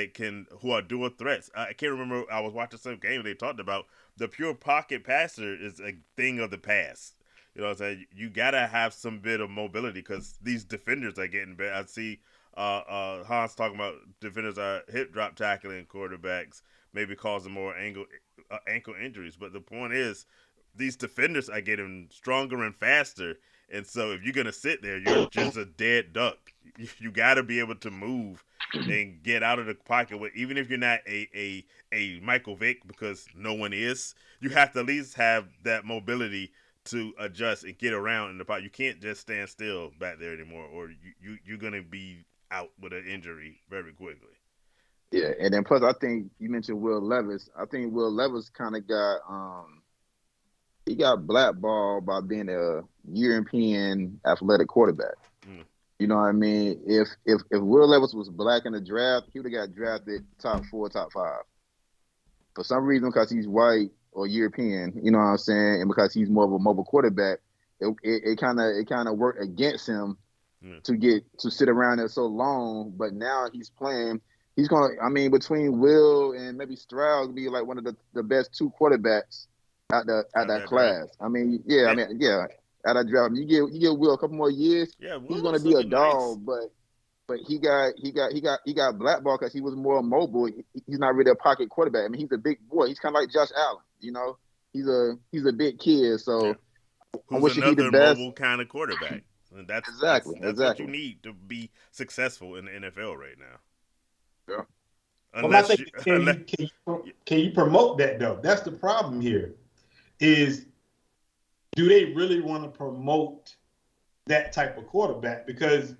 who are dual threats. I can't remember. I was watching some game. They talked about the pure pocket passer is a thing of the past. You know what I'm saying? You got to have some bit of mobility because these defenders are getting better. I see Hans talking about defenders are hip drop tackling quarterbacks, maybe causing more ankle injuries. But the point is, these defenders are getting stronger and faster. And so if you're going to sit there, you're just a dead duck. You got to be able to move and get out of the pocket. Even if you're not a Michael Vick, because no one is, you have to at least have that mobility to adjust and get around in the pocket. You can't just stand still back there anymore, or you're going to be out with an injury very quickly. Yeah, and then plus I think you mentioned Will Levis. I think Will Levis kind of got he got blackballed by being a European athletic quarterback. Mm. You know what I mean? If Will Levis was black in the draft, he would have got drafted top 4, top 5. For some reason, because he's white or European, you know what I'm saying, and because he's more of a mobile quarterback, it kind of worked against him to sit around there so long. But now he's playing. He's gonna. I mean, between Will and maybe Stroud, be like one of the best 2 quarterbacks at that class. I mean, at that draft, you give Will a couple more years. Yeah, he's gonna be a dog, nice. But he got blackballed because he was more mobile. He's not really a pocket quarterback. I mean, he's a big boy. He's kind of like Josh Allen. You know, he's a big kid. So I wish he'd be the best mobile kind of quarterback. And that's what you need to be successful in the NFL right now. Yeah. Unless can you promote that though? That's the problem here. Is do they really want to promote that type of quarterback? Because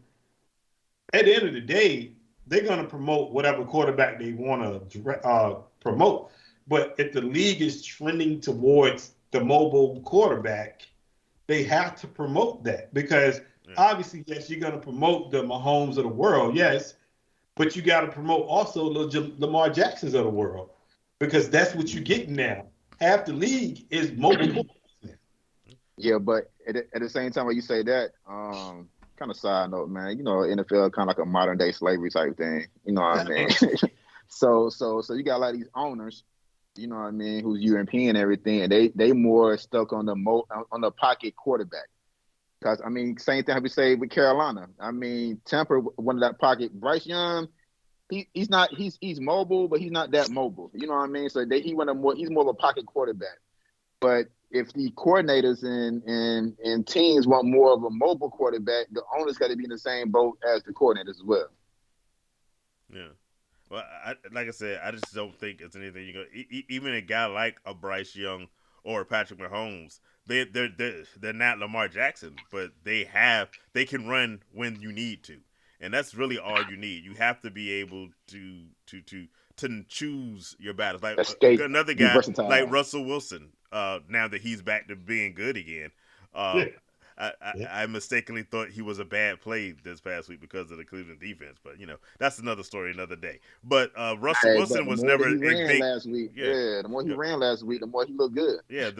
at the end of the day, they're going to promote whatever quarterback they want to promote. But if the league is trending towards the mobile quarterback, they have to promote that because obviously, yes, you're going to promote the Mahomes of the world, yes, but you got to promote also the Lamar Jacksons of the world because that's what you're getting now. Half the league is mobile quarterbacks. Yeah, but at the same time when you say that, kind of side note, man, you know, NFL kind of like a modern day slavery type thing. You know what I mean? So you got a lot of these owners, you know what I mean, who's European and everything, and they more stuck on the pocket quarterback. Because I mean, same thing we say with Carolina. I mean, Tampa one of that pocket. Bryce Young, he's mobile, but he's not that mobile. You know what I mean? So he's more of a pocket quarterback. But if the coordinators and teams want more of a mobile quarterback, the owners got to be in the same boat as the coordinators as well. Yeah. Well, like I said, I just don't think it's anything you go. Even a guy like a Bryce Young or Patrick Mahomes, they're not Lamar Jackson, but they can run when you need to, and that's really all you need. You have to be able to choose your battles. Like another guy like Russell Wilson. Now that he's back to being good again, I mistakenly thought he was a bad play this past week because of the Cleveland defense, but that's another story, another day. But Russell Hey, but Wilson the was more that never he a ran big, last week, yeah, the more he yeah, ran last week, the more he looked good. yeah.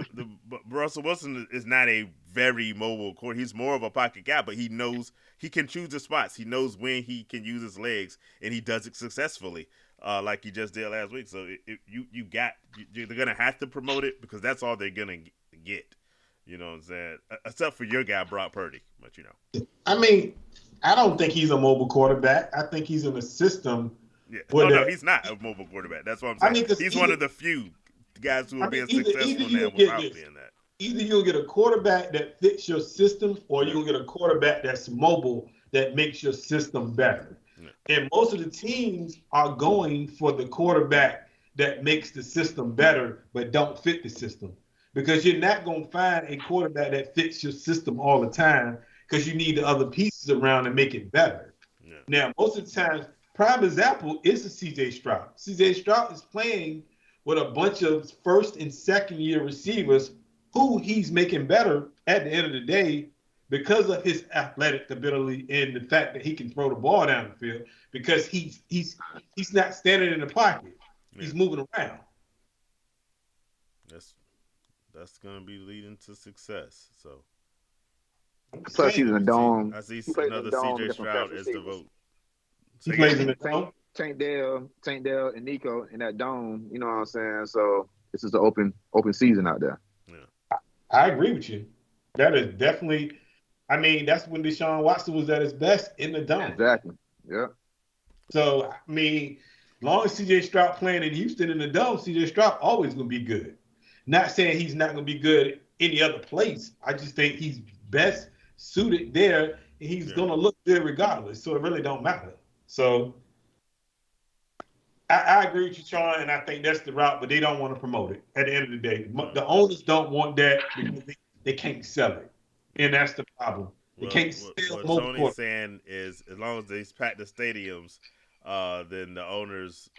But Russell Wilson is not a very mobile quarterback. He's more of a pocket guy, but he can choose his spots. He knows when he can use his legs, and he does it successfully, like he just did last week. So they're gonna have to promote it because that's all they're gonna get. You know what I'm saying? Except for your guy Brock Purdy, but I mean, I don't think he's a mobile quarterback. I think he's in a system. Yeah. No, he's not a mobile quarterback. That's what I'm saying. He's one of the few guys who are being successful now without being that. Either you'll get a quarterback that fits your system, or you'll get a quarterback that's mobile that makes your system better. Yeah. And most of the teams are going for the quarterback that makes the system better, but don't fit the system. Because you're not going to find a quarterback that fits your system all the time because you need the other pieces around to make it better. Yeah. Now, most of the times, prime example is a C.J. Stroud. C.J. Stroud is playing with a bunch of first and second year receivers who he's making better at the end of the day because of his athletic ability and the fact that he can throw the ball down the field because he's not standing in the pocket. Yeah. He's moving around. That's going to be leading to success. So, plus he's in the dome. I see another C.J. Stroud as the vote. He plays in the dome. Tank Dell, and Nico in that dome. You know what I'm saying? So this is the open season out there. Yeah, I agree with you. That is definitely. I mean, that's when Deshaun Watson was at his best in the dome. Exactly. Yeah. So I mean, as long as C.J. Stroud playing in Houston in the dome, C.J. Stroud always going to be good. Not saying he's not going to be good any other place. I just think he's best suited there, and he's going to look good regardless. So it really don't matter. So I agree with you, Tron, and I think that's the route, but they don't want to promote it at the end of the day. The owners don't want that because they can't sell it, and that's the problem. They can't sell what Tony's saying is as long as they pack the stadiums, then the owners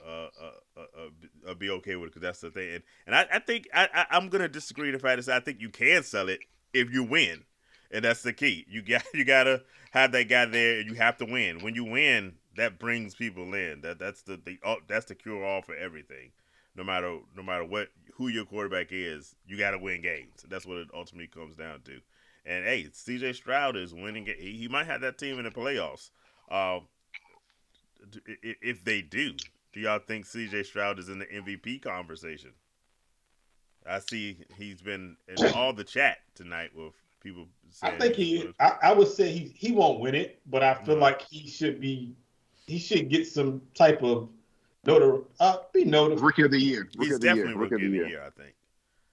be okay with it because that's the thing. And I think I'm gonna disagree with the fact that I think you can sell it if you win, and that's the key. You gotta have that guy there, and you have to win. When you win, that brings people in. That's the cure all for everything. No matter who your quarterback is, you gotta win games. That's what it ultimately comes down to. And hey, C.J. Stroud is winning. He might have that team in the playoffs. If they do y'all think C.J. Stroud is in the MVP conversation? I see he's been in all the chat tonight with people saying. I think I would say he won't win it, but I feel like he should get some type of be noted. Rookie of the year. He's definitely rookie of the year, I think.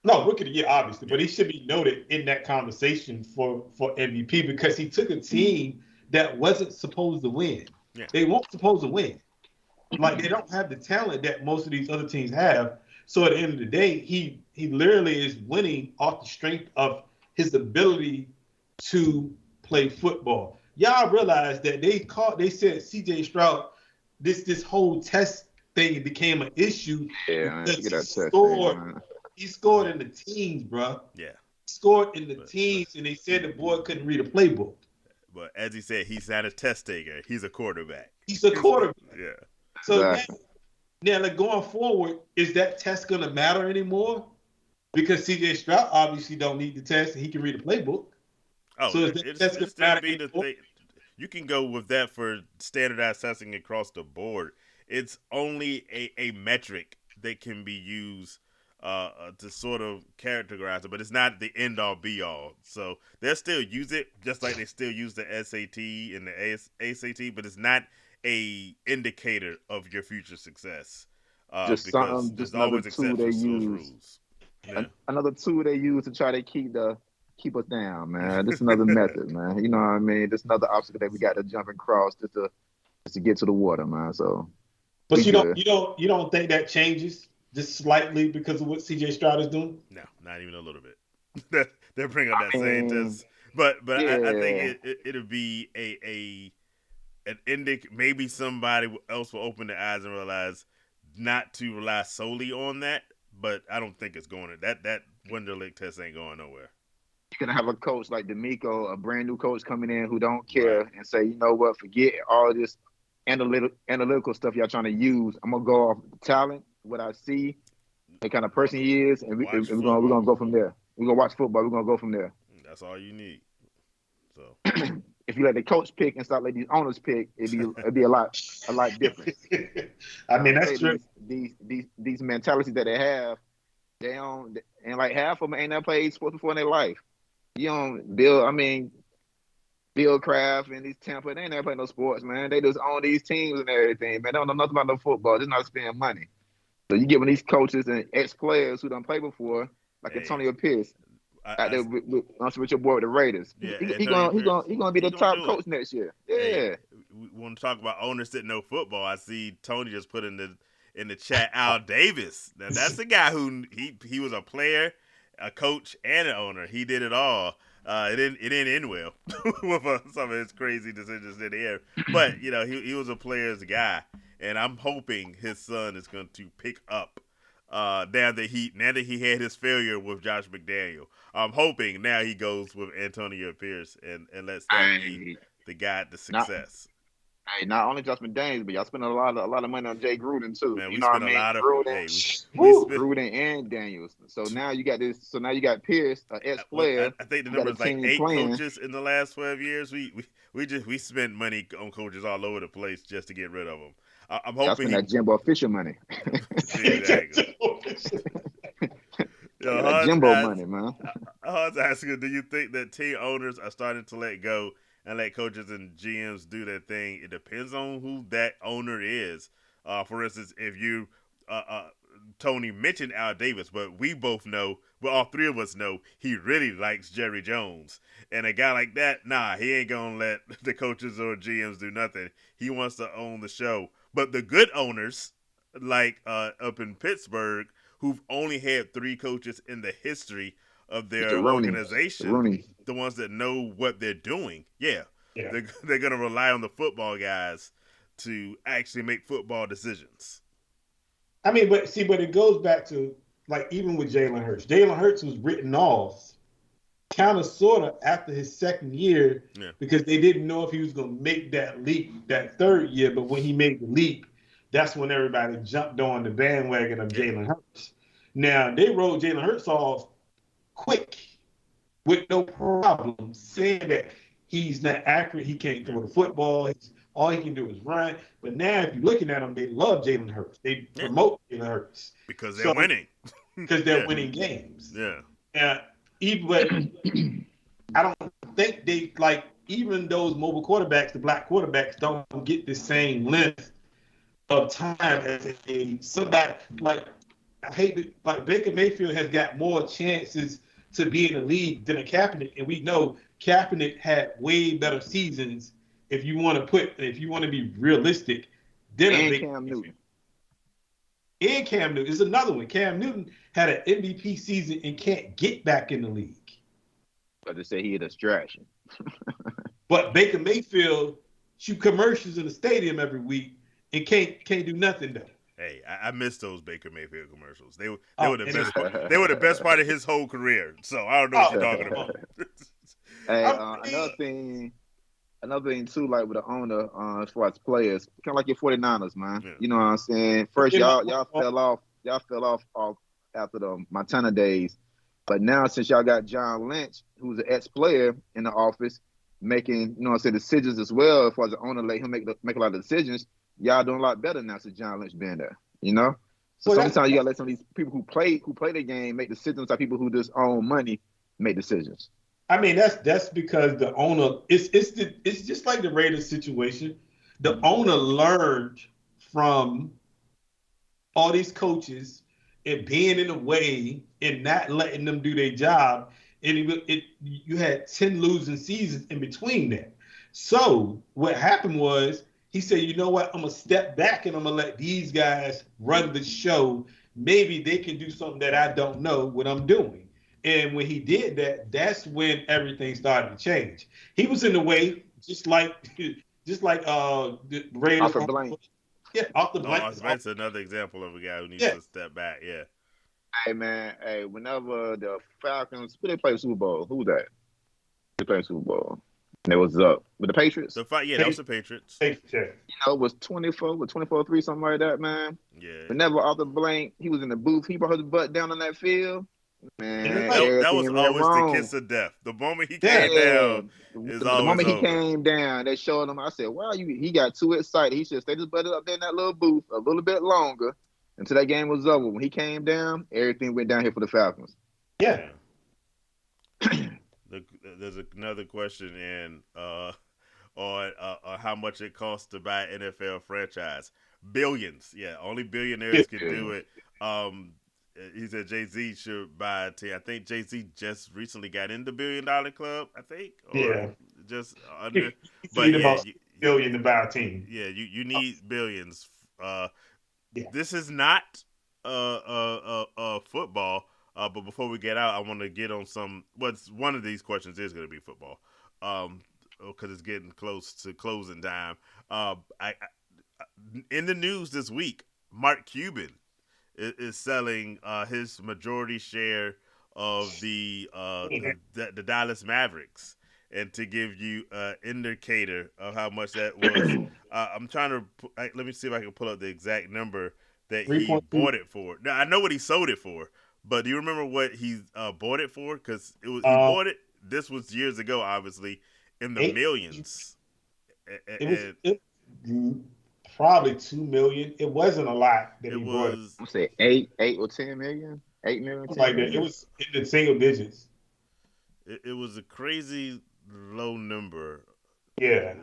No, rookie of the year, obviously, but he should be noted in that conversation for MVP because he took a team that wasn't supposed to win. Yeah. They weren't supposed to win. Like, they don't have the talent that most of these other teams have. So at the end of the day, he literally is winning off the strength of his ability to play football. Y'all realize that they said C.J. Stroud, this whole test thing became an issue. Yeah, he scored in the teens, bro. Yeah. He scored in the teens, and they said the boy couldn't read a playbook. But as he said, he's not a test taker. He's a quarterback. He's a quarterback. Yeah. So now, like, going forward, is that test going to matter anymore? Because C.J. Stroud obviously don't need the test, and he can read a playbook. Oh, so it's going to be the thing. You can go with that for standardized testing across the board. It's only a metric that can be used to sort of characterize it, but it's not the end-all, be-all. So they'll still use it, just like they still use the SAT and the ACT, but it's not a indicator of your future success. Just another tool they use. Yeah. Another tool they use to try to keep us down, man. This is another method, man. You know what I mean? This is another obstacle that we got to jump and cross just to get to the water, man. So, but you don't think that changes just slightly because of what C.J. Stroud is doing? No, not even a little bit. They're bringing up that same test, but yeah. I think it'll be maybe somebody else will open their eyes and realize not to rely solely on that. But I don't think it's going to that Wonderlic test ain't going nowhere. You can have a coach like D'Amico, a brand new coach coming in who don't care Right. and say, you know what, forget all this analytical stuff y'all trying to use. I'm gonna go off the talent, what I see, the kind of person he is, and Watch we're gonna football. go from there. We're gonna watch football. We're gonna go from there. That's all you need. So If you let the coach pick and start letting these owners pick, it'd be a lot different. I mean, that's Say true. these mentalities that they have, they don't, and like half of them ain't never played sports before in their life. You don't Bill Kraft and these Tampa, they ain't never played no sports, man. They just own these teams and everything, man. They don't know nothing about no football. They're not spending money. So you get one of these coaches and ex-players who don't play before, like hey, Antonio Pierce, out there with your boy with the Raiders. yeah, He gonna be the top do coach it. next year. Hey, Yeah. we want to talk about owners that know football. I see Tony just put in the chat Al Davis. Now that's the guy who he was a player, a coach, and an owner. He did it all. It didn't end well with some of his crazy decisions in the air. But he was a player's guy, and I'm hoping his son is going to pick up. Now that he had his failure with Josh McDaniel, I'm hoping now he goes with Antonio Pierce and lets that be the guide to success. Not only Josh McDaniels, but y'all spend a lot of money on Jay Gruden too. Man, you we know what spent I a mean? lot of Gruden and Daniels. So now you got this. So now you got Pierce, an ex-player. I think the you got number a is like team 8 playing. coaches in the last 12 years. We spent money on coaches all over the place just to get rid of them. I'm Y'all hoping spend that Jimbo Fisher money. exactly. That Jimbo money, man. I was asking, do you think that team owners are starting to let go and let coaches and GMs do their thing? It depends on who that owner is. For instance, if you, Tony mentioned Al Davis, but we both know, well, all three of us know, he really likes Jerry Jones. And a guy like that, nah, he ain't going to let the coaches or GMs do nothing. He wants to own the show. But the good owners, like up in Pittsburgh, who've only had 3 coaches in the history of their organization, the ones that know what they're doing, they're going to rely on the football guys to actually make football decisions. I mean, but it goes back to, like, even with Jalen Hurts. Jalen Hurts was written off kind of sort of after his second year because they didn't know if he was going to make that leap that third year. But when he made the leap, that's when everybody jumped on the bandwagon of Jalen Hurts. Now, they wrote Jalen Hurts off quick with no problem, saying that he's not accurate, he can't throw the football, all he can do is run. But now, if you're looking at him, they love Jalen Hurts. They promote Jalen Hurts. Because they're winning. Because they're winning games. Yeah. Now, I don't think they, like, even those mobile quarterbacks, the black quarterbacks, don't get the same length of time as somebody like, I hate it, like Baker Mayfield has got more chances to be in the league than a Kaepernick, and we know Kaepernick had way better seasons. If you want to be realistic, than a Cam Newton. And Cam Newton is another one. Cam Newton had an MVP season and can't get back in the league. But they say he a distraction. But Baker Mayfield shoot commercials in the stadium every week and can't do nothing though. Hey, I miss those Baker Mayfield commercials. They were the best. They were the best part of his whole career. So I don't know what you're talking about. Hey, another thing too, like with the owner, as far as players, kind of like your 49ers, man. Yeah. You know what I'm saying? First, y'all fell off after the Montana days, but now since y'all got John Lynch, who's an ex-player in the office, making decisions as well. As far as the owner, let him make a lot of decisions. Y'all doing a lot better now since John Lynch been there. So sometimes you gotta let some of these people who play the game make decisions, like people who just own money make decisions. I mean, that's because the owner, it's just like the Raiders situation. The owner learned from all these coaches and being in the way and not letting them do their job. And you had 10 losing seasons in between that. So what happened was he said, you know what, I'm going to step back and I'm going to let these guys run the show. Maybe they can do something that I don't know what I'm doing. And when he did that, that's when everything started to change. He was in the way, just like the Raiders. Off the blank. Yeah, off the blank. That's another example of a guy who needs to step back. Yeah. Hey man, hey, whenever the Falcons, who they play the Super Bowl? Who was that? They played the Super Bowl. And it was up with the Patriots. The fight, yeah, that was the Patriots. Check. It was 24 with 24-3, something like that, man. Yeah. Whenever Arthur Blank, he was in the booth, he brought his butt down on that field. Man, That was everything went always wrong. the kiss of death. The moment he came down is the always moment he over. came down, they showed him. I said, "Wow, he got too excited. He should have stayed his butt up there in that little booth a little bit longer until that game was over. When he came down, everything went down here for the Falcons." Yeah. There's another question on how much it costs to buy an NFL franchise. Billions. Yeah, only billionaires can do it. He said Jay-Z should buy a team. I think Jay-Z just recently got in the $1 billion club, I think. Or just under. But yeah, billion to buy a team. Yeah, you need billions. This is not football. But before we get out, I want to get on some. One of these questions is going to be football, because it's getting close to closing time. In the news this week, Mark Cuban is selling his majority share of the Dallas Mavericks, and to give you an indicator of how much that was, I'm trying to let me see if I can pull up the exact number that he bought it for. Now I know what he sold it for. But do you remember what he bought it for? Because he bought it. This was years ago, obviously, in the millions. It was probably $2 million. It wasn't a lot that he bought. I'm saying 8 or 10 million, 8 million, 10 like million. It was in the single digits. It was a crazy low number. Yeah.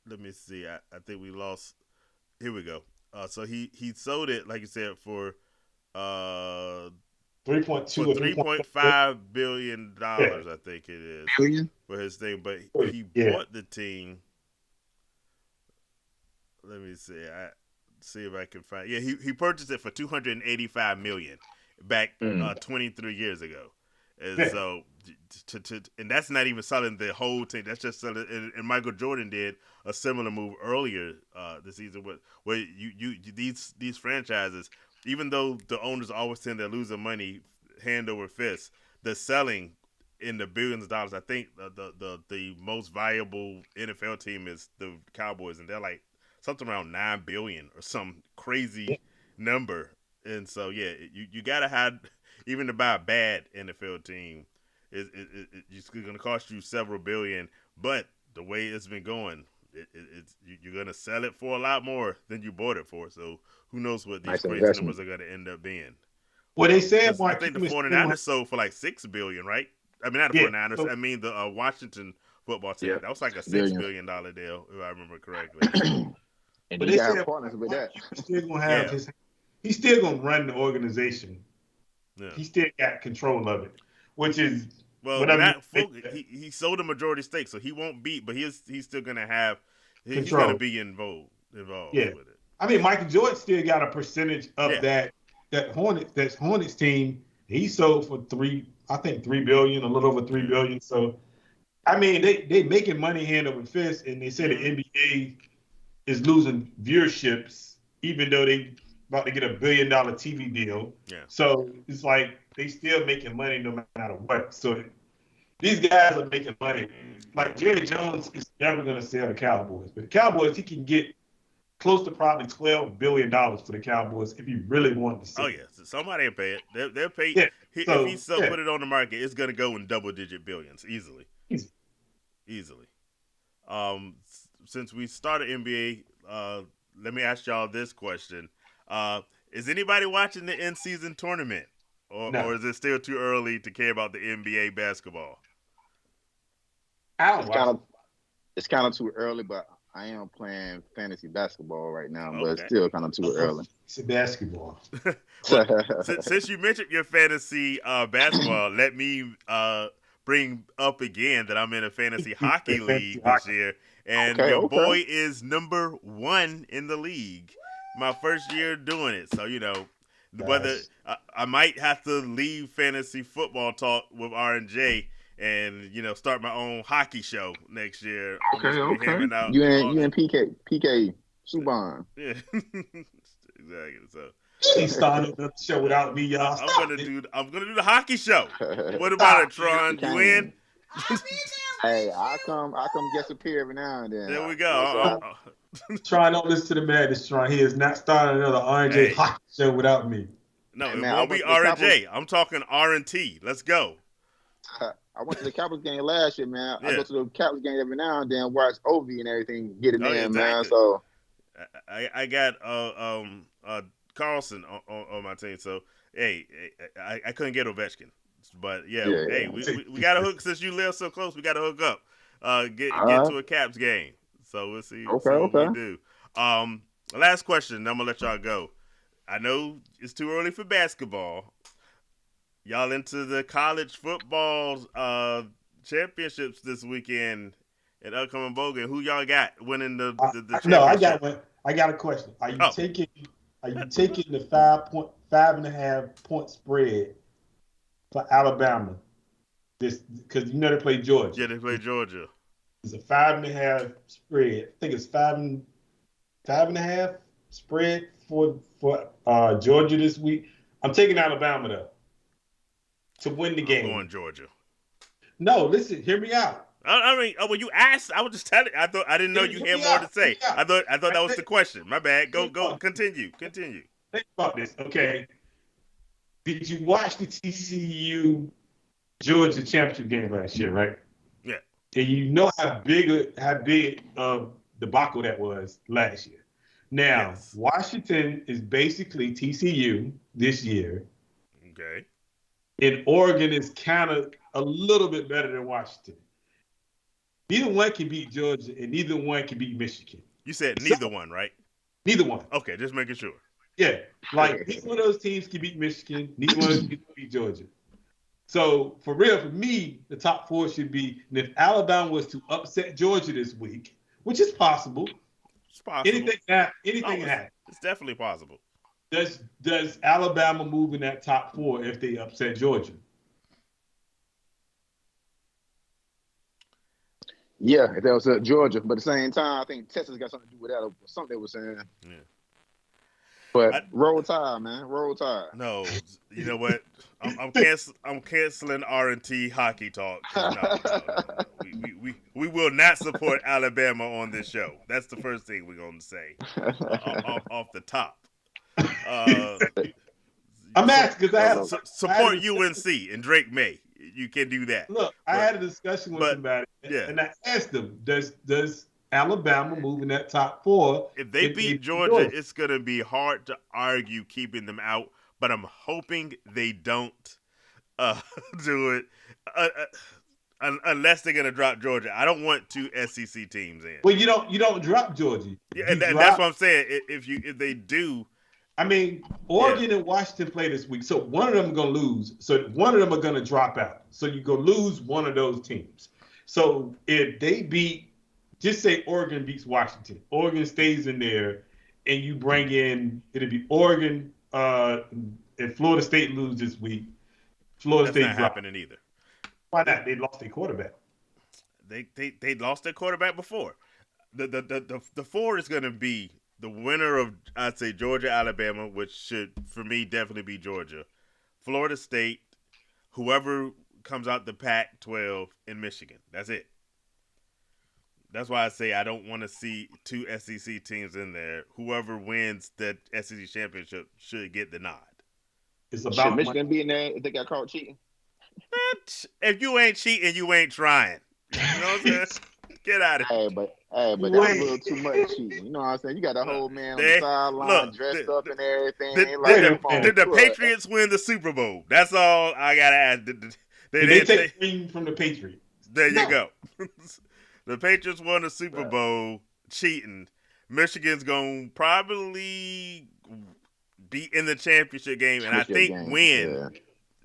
Let me see. I think we lost. Here we go. So he sold it, like you said, for 3.2 or $3.5 billion, I think it is, for his thing. But he bought the team. Let me see. See if I can find. Yeah, he purchased it for $285 million back 23 years ago, and so and that's not even selling the whole team. That's just selling. And Michael Jordan did a similar move earlier this season, where these franchises, even though the owners always tend to lose their money hand over fist, the selling in the billions of dollars. I think the most valuable NFL team is the Cowboys, and they're like something around $9 billion or some crazy number. And so you gotta have, even to buy a bad NFL team, it's going to cost you several billion. But the way it's been going, you're going to sell it for a lot more than you bought it for. So who knows what these crazy numbers are going to end up being. Well, they said, I think the 49ers sold for like $6 billion, right? I mean, not the 49ers. I mean, the Washington football team. That was like a $6 billion deal, if I remember correctly. But they said partners with that. He's still going to run the organization. Yeah. He still got control of it, which is he sold a majority stake, so he won't beat, but he's still going to have. He's going to be involved with it. I mean, Michael Jordan still got a percentage of that Hornets team. He sold for $3 billion, a little over $3 billion. So, I mean, they making money hand over fist, and they say the NBA is losing viewerships, even though they about to get $1 billion TV deal. Yeah. So it's like they still making money no matter what. So these guys are making money. Like Jerry Jones is never going to sell the Cowboys, but the Cowboys, he can get close to probably $12 billion for the Cowboys if he really wanted to sell. Oh yeah, so somebody will pay it. They'll pay. Yeah. If he put it on the market, it's going to go in double-digit billions easily. Easily. Since we started NBA, let me ask y'all this question. Is anybody watching the in-season tournament? Or is it still too early to care about the NBA basketball? It's kind of too early, but I am playing fantasy basketball right now, but it's still kind of too early. It's basketball. Since you mentioned your fantasy basketball, let me bring up again that I'm in a fantasy hockey league this year, and your boy is number 1 in the league. My first year doing it, so whether I might have to leave fantasy football talk with R&J and start my own hockey show next year. Okay. You and PK Subban. Yeah, exactly. So He's starting the show without me, y'all. I'm Stop gonna it. do the hockey show. What about Stop it, Tron? You in? Kane. I'll be there Hey, with I you. come guest appear every now and then. There we You go. know, Trying to listen to the madness, Tron. He is not starting another R&J Hey. hockey show without me. No, Hey, it man, I won't went be to the R and Capitals. J. I'm talking R and T. Let's go. I went to the Capitals game last year, man. I Yeah. go to the Capitals game every now and then, watch Ov and everything, get it Oh, in, man. exactly. So I got Carlson on my team, so hey, I couldn't get Ovechkin, but yeah, yeah. hey, we got to hook since you live so close. We got to hook up, get All get right. to a Caps game. So we'll see Okay, what we okay. do. Last question. I'm gonna let y'all go. I know it's too early for basketball. Y'all into the college football championships this weekend at upcoming Bogan. Who y'all got winning the championship? No, I got one. I got a question. Are you Oh. taking the 5.5 point spread for Alabama? This because you know they play Georgia. Yeah, they play Georgia. It's a 5.5 spread. I think it's 5.5 spread for Georgia this week. I'm taking Alabama though to win the game. I'm going Georgia. No, listen, hear me out. I mean, when you asked, I was just telling. I didn't know you had more to say. I thought that was the question. My bad. Go. Continue. Think about this, okay? Did you watch the TCU Georgia championship game last year, right? Yeah. And you know how big debacle that was last year. Now, Yes. Washington is basically TCU this year, Okay. and Oregon is kind of a little bit better than Washington. Neither one can beat Georgia, and neither one can beat Michigan. You said neither one, right? Neither one. Okay, just making sure. Yeah, like neither one of those teams can beat Michigan. Neither one of those can beat Georgia. So for real, for me, the top four should be. And if Alabama was to upset Georgia this week, which is possible, It's possible. anything can happen. It's definitely possible. Does Alabama move in that top four if they upset Georgia? Yeah, if that was Georgia, but at the same time, I think Texas got something to do with that. Or something they were saying. Yeah. But roll Tide, man, roll Tide. No, you know what? I'm canceling R&T hockey talk. No. We will not support Alabama on this show. That's the first thing we're gonna say off the top. I'm asking because support UNC and Drake May. You can do that. Look, I had a discussion with somebody, and I asked them, does Alabama move in that top four? If they beat Georgia, it's going to be hard to argue keeping them out, but I'm hoping they don't do it unless they're going to drop Georgia. I don't want two SEC teams in. Well, you don't drop Georgia. Yeah, and that's what I'm saying. If they do, I mean, Oregon and Washington play this week, so one of them are going to lose. So one of them are going to drop out. So you're going to lose one of those teams. So if they beat, just say Oregon beats Washington, Oregon stays in there, and you bring in, it'll be Oregon and Florida State lose this week. Florida State not happening either. Why not? They lost their quarterback. They lost their quarterback before. The four is going to be the winner of, I'd say, Georgia, Alabama, which should, for me, definitely be Georgia. Florida State, whoever comes out the Pac-12 in Michigan. That's it. That's why I say I don't want to see two SEC teams in there. Whoever wins the SEC championship should get the nod. It's about should Michigan be in there if they got caught cheating? If you ain't cheating, you ain't trying. You know what I'm saying? Get out of here. Hey, but that's a little too much cheating. You know what I'm saying? You got the whole man on the sideline dressed up and everything. Did the Patriots win the Super Bowl? That's all I gotta ask. Did they take green from the Patriots? There you go. The Patriots won the Super Bowl cheating. Michigan's gonna probably be in the championship game, and I think win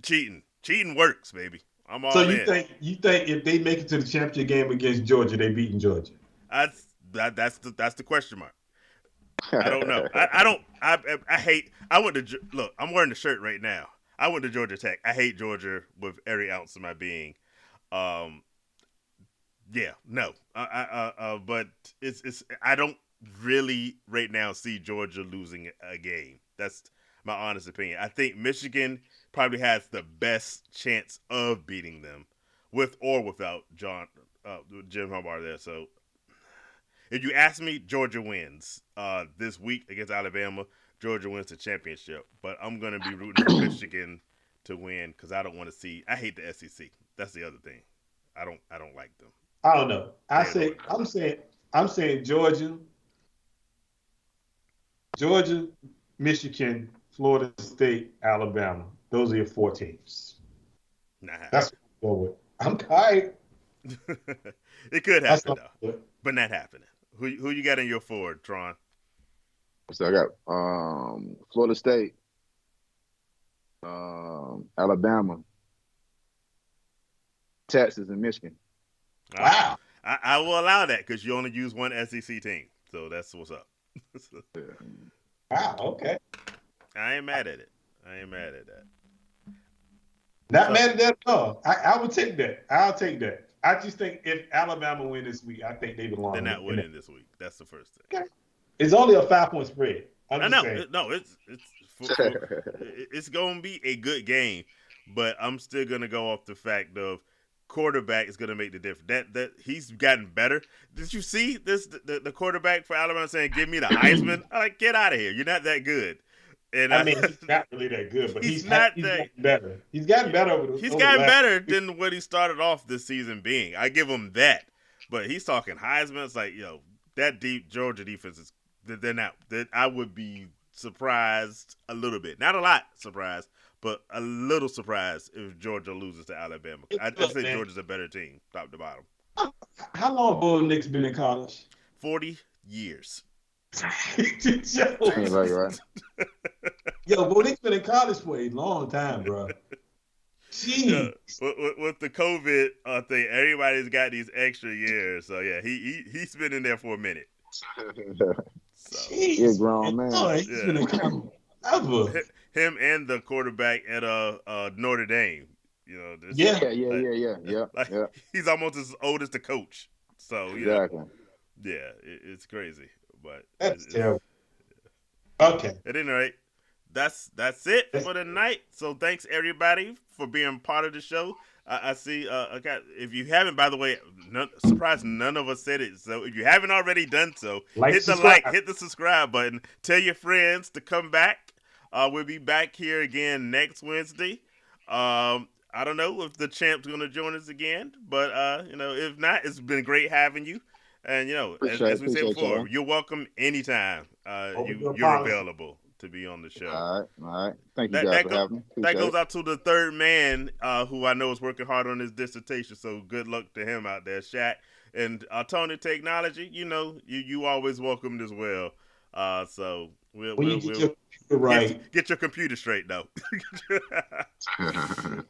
cheating. Cheating works, baby. I'm all in. So you think if they make it to the championship game against Georgia, they beating Georgia? That's the question mark. I don't know. I hate. I went to look. I'm wearing the shirt right now. I went to Georgia Tech. I hate Georgia with every ounce of my being. Yeah, no. But it's I don't really right now see Georgia losing a game. my honest opinion. I think Michigan probably has the best chance of beating them, with or without Jim Harbaugh there. So if you ask me, Georgia wins this week against Alabama. Georgia wins the championship, but I'm gonna be rooting for Michigan to win because I don't want to see. I hate the SEC. That's the other thing. I don't like them. I don't know. I'm saying Georgia, Michigan, Florida State, Alabama. Those are your 4 teams. That's what I'm going with. I'm tired. It could happen though, but not happening. Who you got in your 4, Tron? So I got Florida State, Alabama, Texas, and Michigan. Wow. I will allow that because you only use one SEC team, so that's what's up. Wow. Okay. I ain't mad at it. I ain't mad at that. Not mad at that at all. I would take that. I'll take that. I just think if Alabama win this week, I think they belong. They're not winning this week. That's the first thing. Okay. It's only a 5-point spread. I know. It's gonna be a good game, but I'm still gonna go off the fact of quarterback is gonna make the difference. That he's gotten better. Did you see this? The quarterback for Alabama saying, "Give me the Heisman." I'm like, get out of here. You're not that good. And I mean, he's not really that good, but he's gotten better. He's gotten better over the. He's gotten better than what he started off this season being. I give him that, but he's talking Heisman. It's like, that deep Georgia defense is. They're not. I would be surprised a little bit, not a lot surprised, but a little surprised if Georgia loses to Alabama. I think Georgia's a better team, top to bottom. How long Bo Nick's been in college? 40 years. Right. Yo, Bo Nick's been in college for a long time, bro. Jeez. Yeah. With the COVID thing, everybody's got these extra years. So yeah, he's been in there for a minute. So, he's a grown man. He's been in college ever. Him and the quarterback at Notre Dame. Yeah. Like, he's almost as old as the coach. So exactly. It's crazy, but that's terrible. Okay. At any rate, that's it for the night. So thanks everybody for being part of the show. I see. If you haven't, by the way, surprised none of us said it. So if you haven't already done so, hit the subscribe button. Tell your friends to come back. We'll be back here again next Wednesday. I don't know if the champ's going to join us again, but if not, it's been great having you. And as we said before, you're welcome anytime. You're available to be on the show. All right. Thank you guys for having me. That goes out to the third man, who I know is working hard on his dissertation. So good luck to him out there, Shaq. And Tony Technology, you always welcomed as well. So we'll get your computer straight though.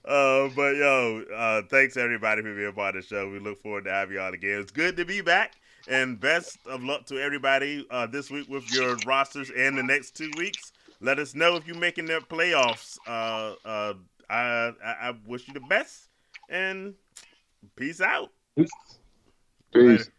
But thanks everybody for being part of the show. We look forward to having y'all again. It's good to be back. And best of luck to everybody this week with your rosters and the next 2 weeks. Let us know if you're making the playoffs. I wish you the best. And peace out. Peace.